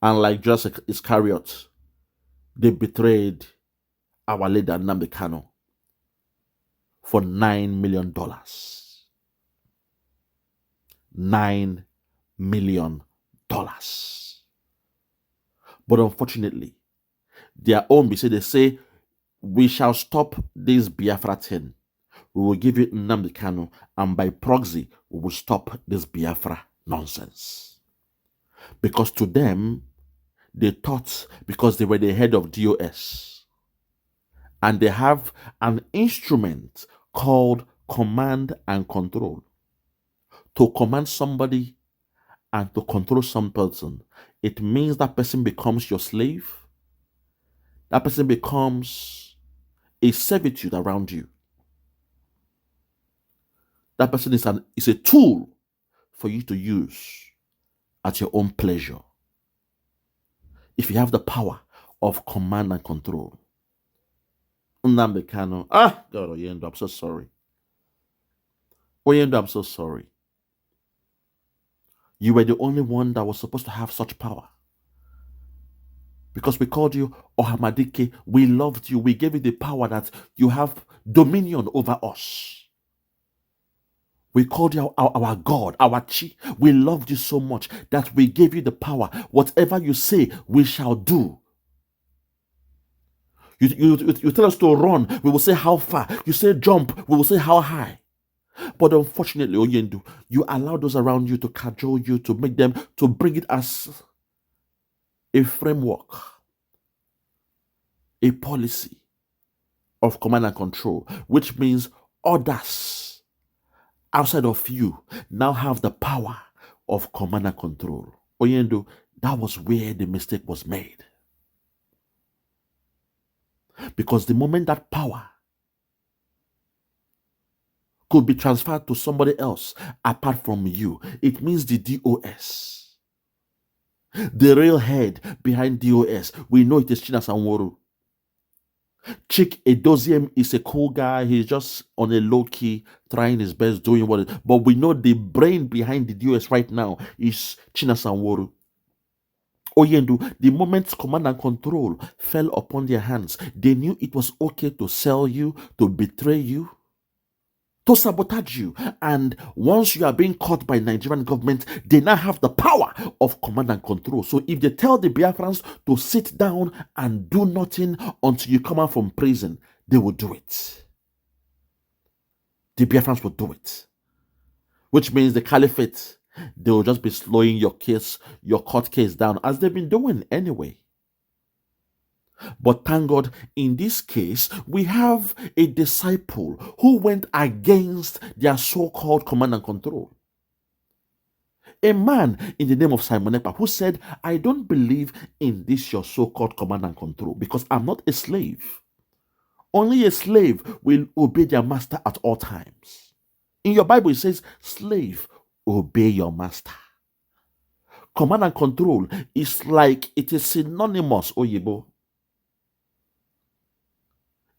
And like Judas Iscariot, they betrayed our leader Nnamdi Kanu for $9 million. $9 million. But unfortunately, their own they say, we shall stop this Biafra thing. We will give you Nnamdi Kanu, and by proxy, we will stop this Biafra nonsense. Because to them, they thought because they were the head of DOS, and they have an instrument called command and control. To command somebody and to control some person, it means that person becomes your slave. That person becomes a servitude around you. That person is a tool for you to use at your own pleasure. If you have the power of command and control. Nnamdi Kanu. God, Oyendo, I'm so sorry. Oyendo, I'm so sorry. You were the only one that was supposed to have such power. Because we called you Ohamadike, we loved you, we gave you the power that you have dominion over us. We called you our God, our Chi. We loved you so much that we gave you the power. Whatever you say, we shall do. You tell us to run, we will say how far. You say jump, we will say how high. But unfortunately, Oyendu, you allow those around you to cajole you, to make them, to bring it as a framework, a policy of command and control, which means others outside of you now have the power of command and control. Oyendu, that was where the mistake was made. Because the moment that power could be transferred to somebody else apart from you, it means the DOS. The real head behind DOS, we know it is Chinasa Nworu. Chick Edoziem is a cool guy. He's just on a low key, trying his best, doing what. But we know the brain behind the DOS right now is Chinasa Nworu. Oyendu, the moment command and control fell upon their hands, they knew it was okay to sell you, to betray you, to sabotage you. And once you are being caught by Nigerian government, they now have the power of command and control. So if they tell the Biafrans to sit down and do nothing until you come out from prison, they will do it. The Biafrans will do it. Which means the caliphate They will just be slowing your court case down, as they've been doing anyway. But thank God, in this case, we have a disciple who went against their so-called command and control. A man in the name of Simon Ekpa who said, I don't believe in this your so-called command and control because I'm not a slave. Only a slave will obey their master at all times. In your Bible, it says, slave, obey your master. Command and control is like, it is synonymous, Oyibo.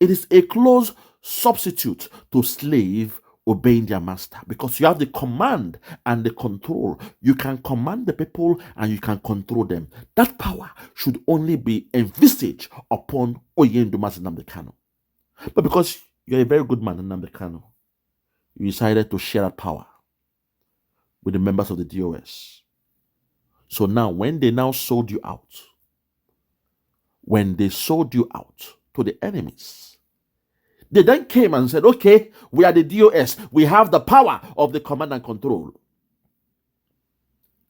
It is a close substitute to slave obeying their master, because you have the command and the control. You can command the people and you can control them. That power should only be envisaged upon Oyendumas Nnamdi Kanu. But because you're a very good man, Nnamdi Kanu, you decided to share that power with the members of the DOS. So now, when they now sold you out, to the enemies, they then came and said, okay, we are the DOS. We have the power of the command and control.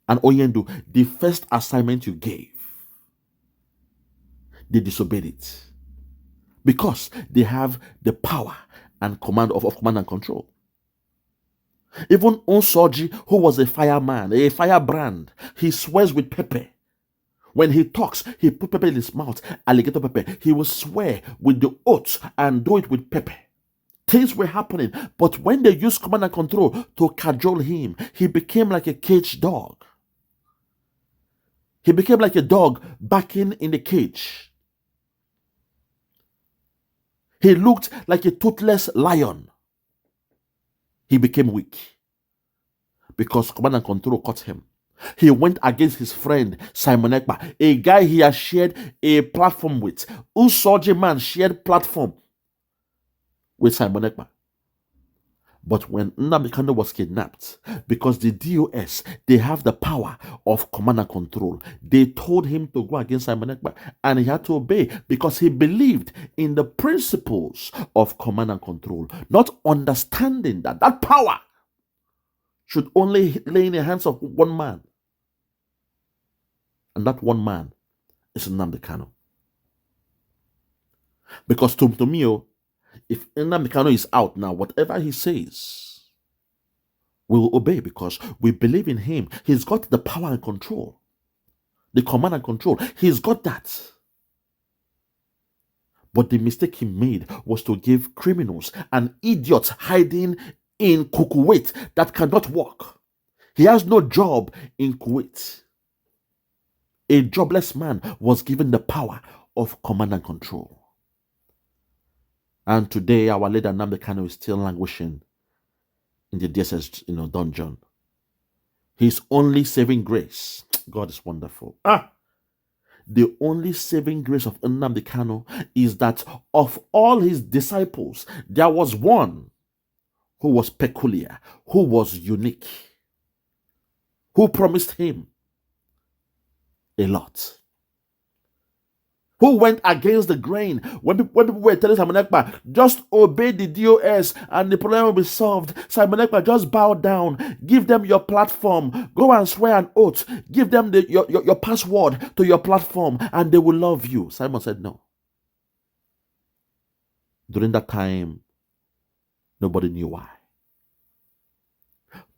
And Oyendu, the first assignment you gave, they disobeyed it. Because they have the power and command of command and control. Even Onsoji, who was a fireman, a firebrand, he swears with pepper. When he talks, he put pepper in his mouth, alligator pepper. He will swear with the oath and do it with pepper. Things were happening, but when they used command and control to cajole him, he became like a caged dog. He became like a dog barking in the cage. He looked like a toothless lion. He became weak because command and control caught him. He went against his friend Simon Ekpa, a guy he has shared a platform with. Usoji man shared platform with Simon Ekpa. But when Nnamdi Kanu was kidnapped, because the DOS, they have the power of command and control, they told him to go against Simon Ekpa, and he had to obey because he believed in the principles of command and control, not understanding that that power should only lay in the hands of one man. And that one man is Nnamdi Kanu. Because to me, if Nnamdi Kanu is out now, whatever he says, we will obey because we believe in him. He's got the power and control, the command and control. He's got that. But the mistake he made was to give criminals and idiots hiding in Kuwait that cannot work. He has no job in Kuwait. A jobless man was given the power of command and control. And today, our leader Nnamdi Kanu is still languishing in the DSS, dungeon. His only saving grace, God is wonderful. The only saving grace of Nnamdi Kanu is that of all his disciples, there was one who was peculiar, who was unique, who promised him a lot, who went against the grain. When people were telling Simon Ekpa, just obey the DOS and the problem will be solved, Simon Ekpa, just bow down, give them your platform, go and swear an oath, give them your password to your platform and they will love you. Simon said no. During that time, nobody knew why.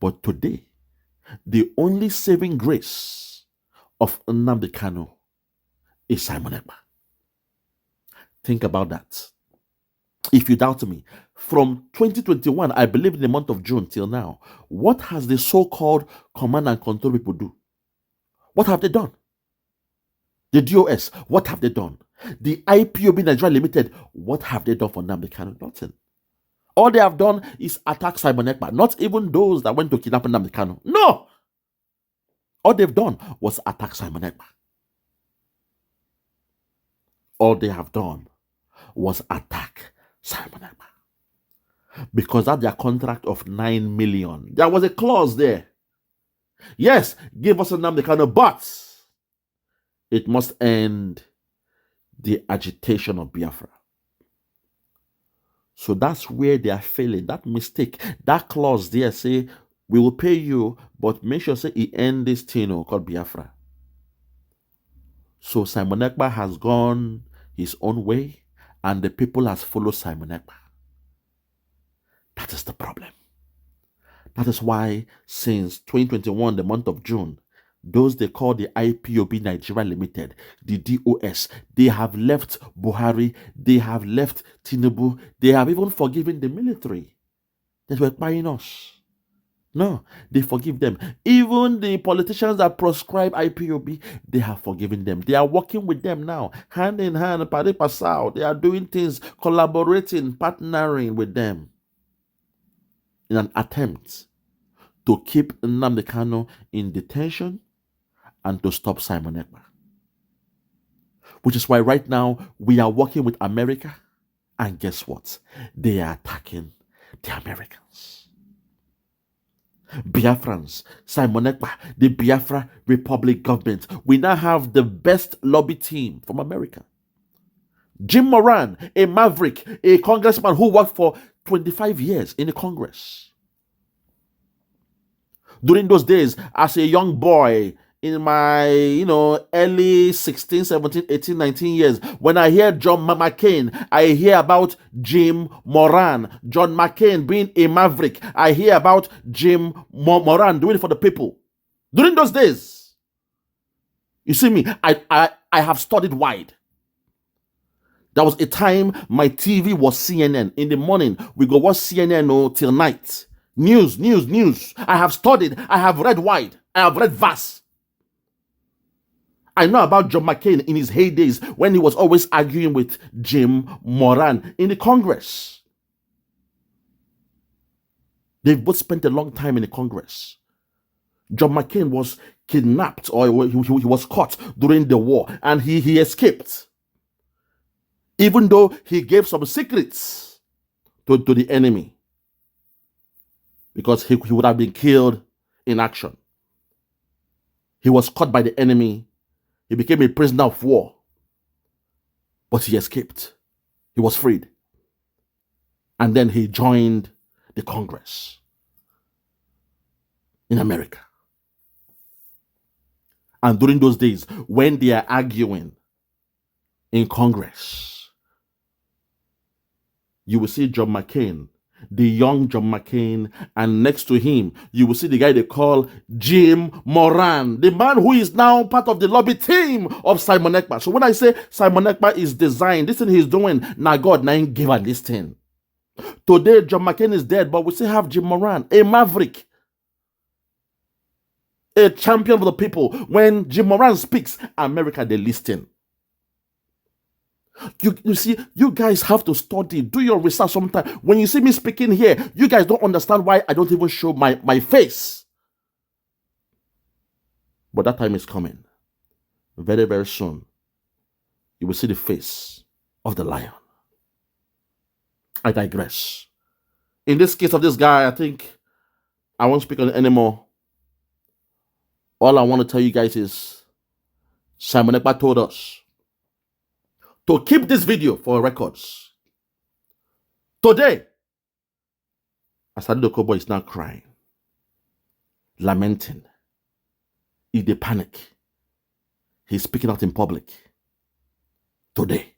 But today, the only saving grace of Nnamdi Kanu is Simon Ekpa. Think about that. If you doubt me, from 2021, I believe in the month of June till now, what has the so-called command and control people do? What have they done? The DOS, what have they done? The IPOB Nigeria Limited, what have they done for Nnamdi Kanu? Nothing. All they have done is attack Simon Ekpa, not even those that went to kidnap Nnamdi Kanu. No! All they've done was attack Simon Ekpa. All they have done was attack Simon Ekpa. Because that's their contract of 9 million. There was a clause there. Yes, give us a Nnamdi Kanu, but it must end the agitation of Biafra. So that's where they are failing. That mistake, that clause there say, We will pay you, but make sure say he end this thing called Biafra. So Simon Ekpa has gone his own way, and the people has followed Simon Ekpa. That is the problem. That is why since 2021, the month of June, those they call the IPOB Nigeria Limited, the DOS, they have left Buhari, they have left Tinubu, they have even forgiven the military that were buying us. No, they forgive them. Even the politicians that proscribe IPOB, they have forgiven them. They are working with them now, hand in hand, pari pasao. They are doing things, collaborating, partnering with them in an attempt to keep Nnamdi Kanu in detention and to stop Simon Ekpa. Which is why right now we are working with America, and guess what? They are attacking the Americans. Biafrans, Simon Ekpa, the Biafra Republic government. We now have the best lobby team from America. Jim Moran, a maverick, a congressman who worked for 25 years in the Congress. During those days, as a young boy, in my, early 16, 17, 18, 19 years, when I hear John McCain, I hear about Jim Moran. John McCain being a maverick. I hear about Jim Moran doing it for the people. During those days, you see me, I have studied wide. There was a time my TV was CNN. In the morning, we go watch CNN till night. News. I have studied. I have read wide. I have read vast. I know about John McCain in his heydays when he was always arguing with Jim Moran in the Congress. They've both spent a long time in the Congress. John McCain was kidnapped, or he was caught during the war, and he escaped. Even though he gave some secrets to the enemy, because he would have been killed in action. He was caught by the enemy. He became a prisoner of war. But he escaped. He was freed. And then he joined the Congress in America. And during those days, when they are arguing in Congress, you will see John McCain, the young John McCain, and next to him, you will see the guy they call Jim Moran, the man who is now part of the lobby team of Simon Ekpa. So when I say Simon Ekpa is designed, this thing he's doing, now God, now he gave her this thing. Today, John McCain is dead, but we still have Jim Moran, a maverick, a champion for the people. When Jim Moran speaks, America, they listen. You see, you guys have to study, do your research sometime. When you see me speaking here, you guys don't understand why I don't even show my face. But that time is coming. Very, very soon, you will see the face of the lion. I digress. In this case of this guy, I think I won't speak on it anymore. All I want to tell you guys is Simon Ekpa told us to keep this video for records. Today, Asari Dokubo is now crying, lamenting. If they panic, he's speaking out in public. Today,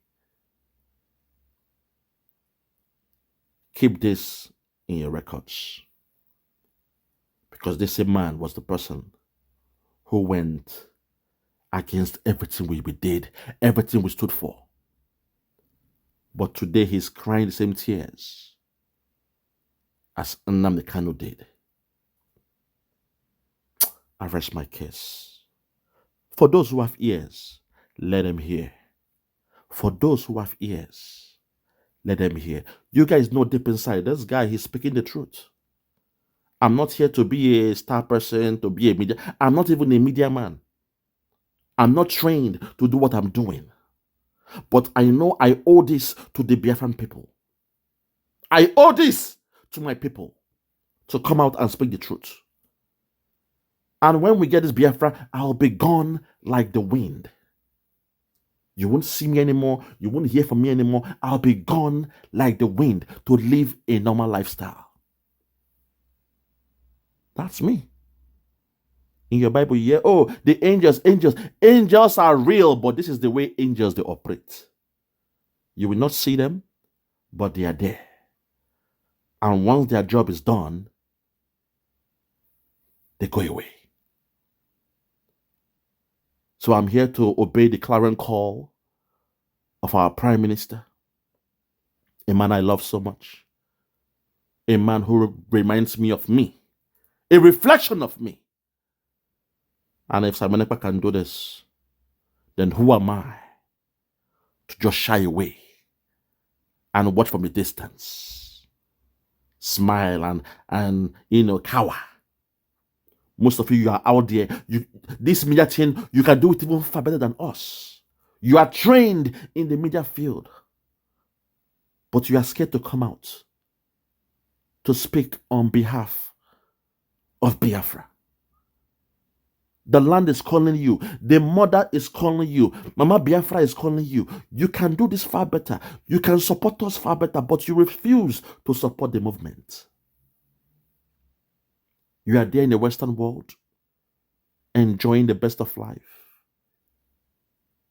keep this in your records. Because this same man was the person who went against everything we did, everything we stood for. But today he's crying the same tears as Nnamdi Kanu did. I rest my case. For those who have ears, let them hear. For those who have ears, let them hear. You guys know deep inside, this guy, he's speaking the truth. I'm not here to be a star person, to be a media. I'm not even a media man. I'm not trained to do what I'm doing. But I know I owe this to the Biafran people. I owe this to my people to come out and speak the truth. And when we get this Biafra, I'll be gone like the wind. You won't see me anymore. You won't hear from me anymore. I'll be gone like the wind to live a normal lifestyle. That's me. In your Bible, you hear, oh, the angels are real, but this is the way angels they operate. You will not see them, but they are there. And once their job is done, they go away. So I'm here to obey the clarion call of our Prime Minister, a man I love so much, a man who reminds me of me, a reflection of me. And if Simon Ekpa can do this, then who am I to just shy away and watch from a distance, smile and cower? Most of you are out there. This media thing, you can do it even far better than us. You are trained in the media field, but you are scared to come out to speak on behalf of Biafra. The land is calling you. The mother is calling you. Mama Biafra is calling you. You can do this far better. You can support us far better, but you refuse to support the movement. You are there in the Western world, enjoying the best of life.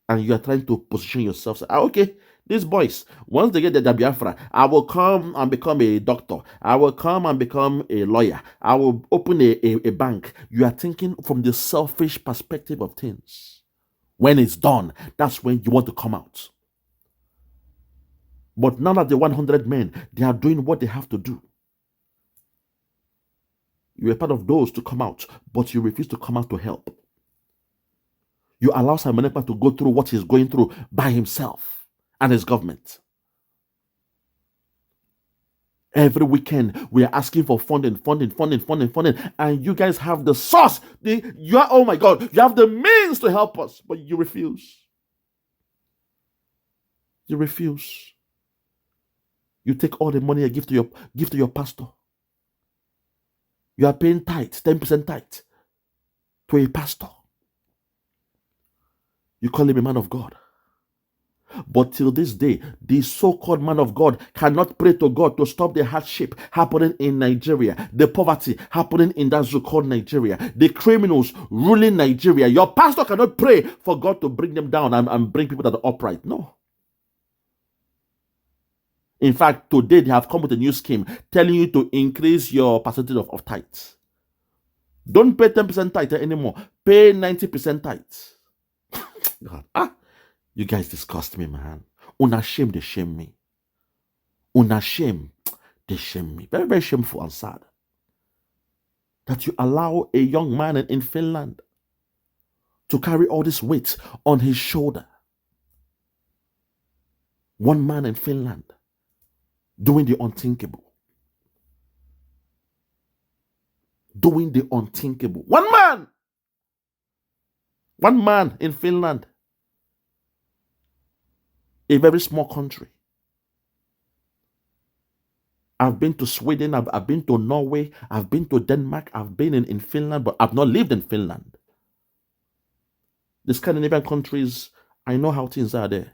And you are trying to position yourself. Say, okay, these boys, once they get the Biafra, I will come and become a doctor. I will come and become a lawyer. I will open a bank. You are thinking from the selfish perspective of things. When it's done, that's when you want to come out. But none of the 100 men, they are doing what they have to do. You are part of those to come out, but you refuse to come out to help. You allow Simon Ekpa to go through what he's going through by himself and his government. Every weekend, we are asking for funding, and you guys have the source. Oh my God, you have the means to help us, but you refuse. You refuse. You take all the money you give to your pastor. You are paying tithe, 10% tithe to a pastor. You call him a man of God. But till this day, the so-called man of God cannot pray to God to stop the hardship happening in Nigeria, the poverty happening in that so-called Nigeria, the criminals ruling Nigeria. Your pastor cannot pray for God to bring them down and bring people that are upright. No. In fact, today they have come with a new scheme telling you to increase your percentage of tithes. Don't pay 10% tithe anymore. Pay 90% tithe. God. You guys disgust me, man. Una shame, they shame me. Una shame, they shame me. Very, very shameful and sad that you allow a young man in Finland to carry all this weight on his shoulder. One man in Finland doing the unthinkable. Doing the unthinkable. One man in Finland. A very small country. I've been to Sweden, I've been to Norway, I've been to Denmark, I've been in Finland, but I've not lived in Finland. The Scandinavian countries, I know how things are there.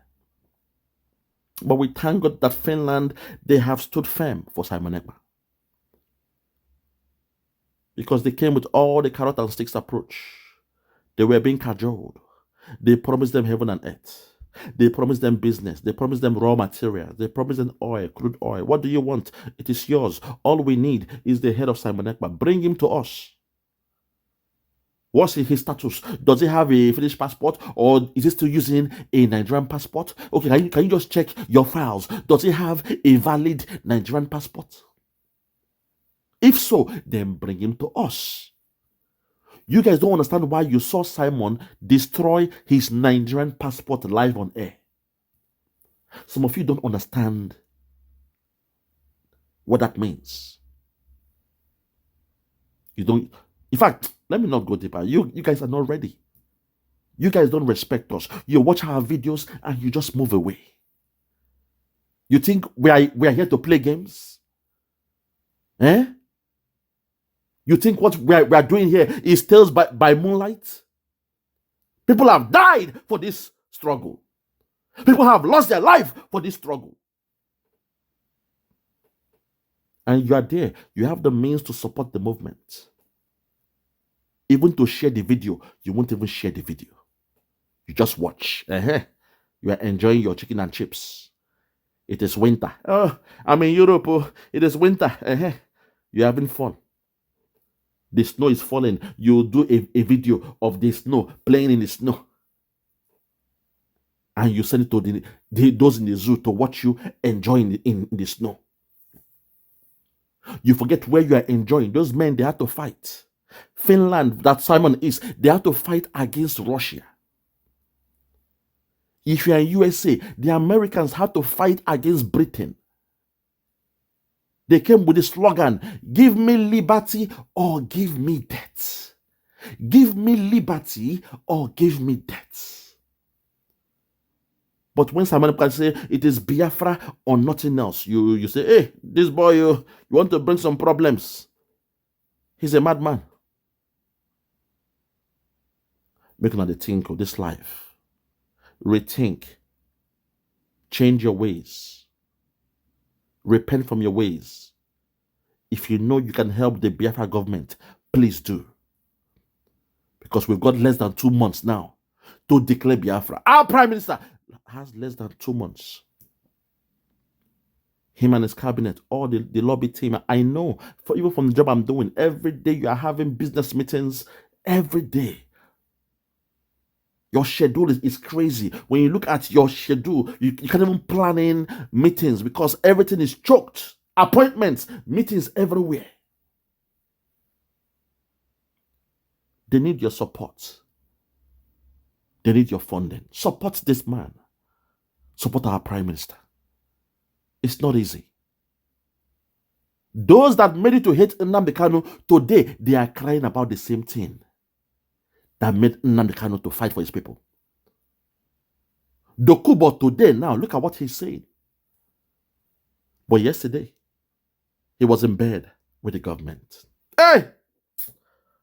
But we thank God that Finland, they have stood firm for Simon Ekpa. Because they came with all the carrot and sticks approach. They were being cajoled. They promised them heaven and earth. They promised them business. They promised them raw materials. They promised them oil, crude oil. What do you want? It is yours. All we need is the head of Simon Ekpa. Bring him to us. What's his status? Does he have a Finnish passport, or is he still using a Nigerian passport? Okay, can you just check your files? Does he have a valid Nigerian passport? If so, then bring him to us. You guys don't understand why you saw Simon destroy his Nigerian passport live on air. Some of you don't understand what that means. You don't. In fact, let me not go deeper. You guys are not ready. You guys don't respect us. You watch our videos and you just move away. You think we are here to play games? Eh? You think what we are doing here is tales by moonlight? People have died for this struggle. People have lost their life for this struggle. And you are there. You have the means to support the movement. Even to share the video, you won't even share the video. You just watch. You are enjoying your chicken and chips. It is winter. Oh, I'm in Europe. Oh, it is winter. You're having fun. The snow is falling. You do a video of the snow, playing in the snow. And you send it to those in the zoo to watch you enjoying in the snow. You forget where you are enjoying. Those men, they had to fight. Finland, that Simon is, they had to fight against Russia. If you are in USA, the Americans had to fight against Britain. They came with the slogan, give me liberty or give me death. Give me liberty or give me death. But when some Americans say it is Biafra or nothing else, you say, hey, this boy, you want to bring some problems. He's a madman. Make another think of this life. Rethink. Change your ways. Repent from your ways. If you know you can help the Biafra government, please do. Because we've got less than 2 months now to declare Biafra. Our Prime Minister has less than 2 months. Him and his cabinet, all the lobby team, I know, even from the job I'm doing, every day you are having business meetings, every day. Your schedule is crazy. When you look at your schedule, you can't even plan in meetings because everything is choked. Appointments, meetings everywhere. They need your support. They need your funding. Support this man. Support our Prime Minister. It's not easy. Those that made it to hate Nnamdi Kanu, today they are crying about the same thing that made Nnamdi Kanu to fight for his people. Dokubo today, now, look at what he's saying. But yesterday, he was in bed with the government. Hey!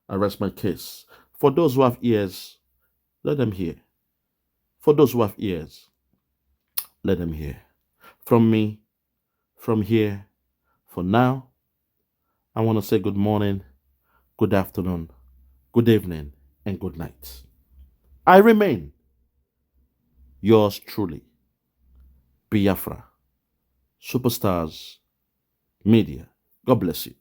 I rest my case. For those who have ears, let them hear. For those who have ears, let them hear. From me, from here, for now, I want to say good morning, good afternoon, good evening, and good night. I remain yours truly, Biafra, Superstars Media. God bless you.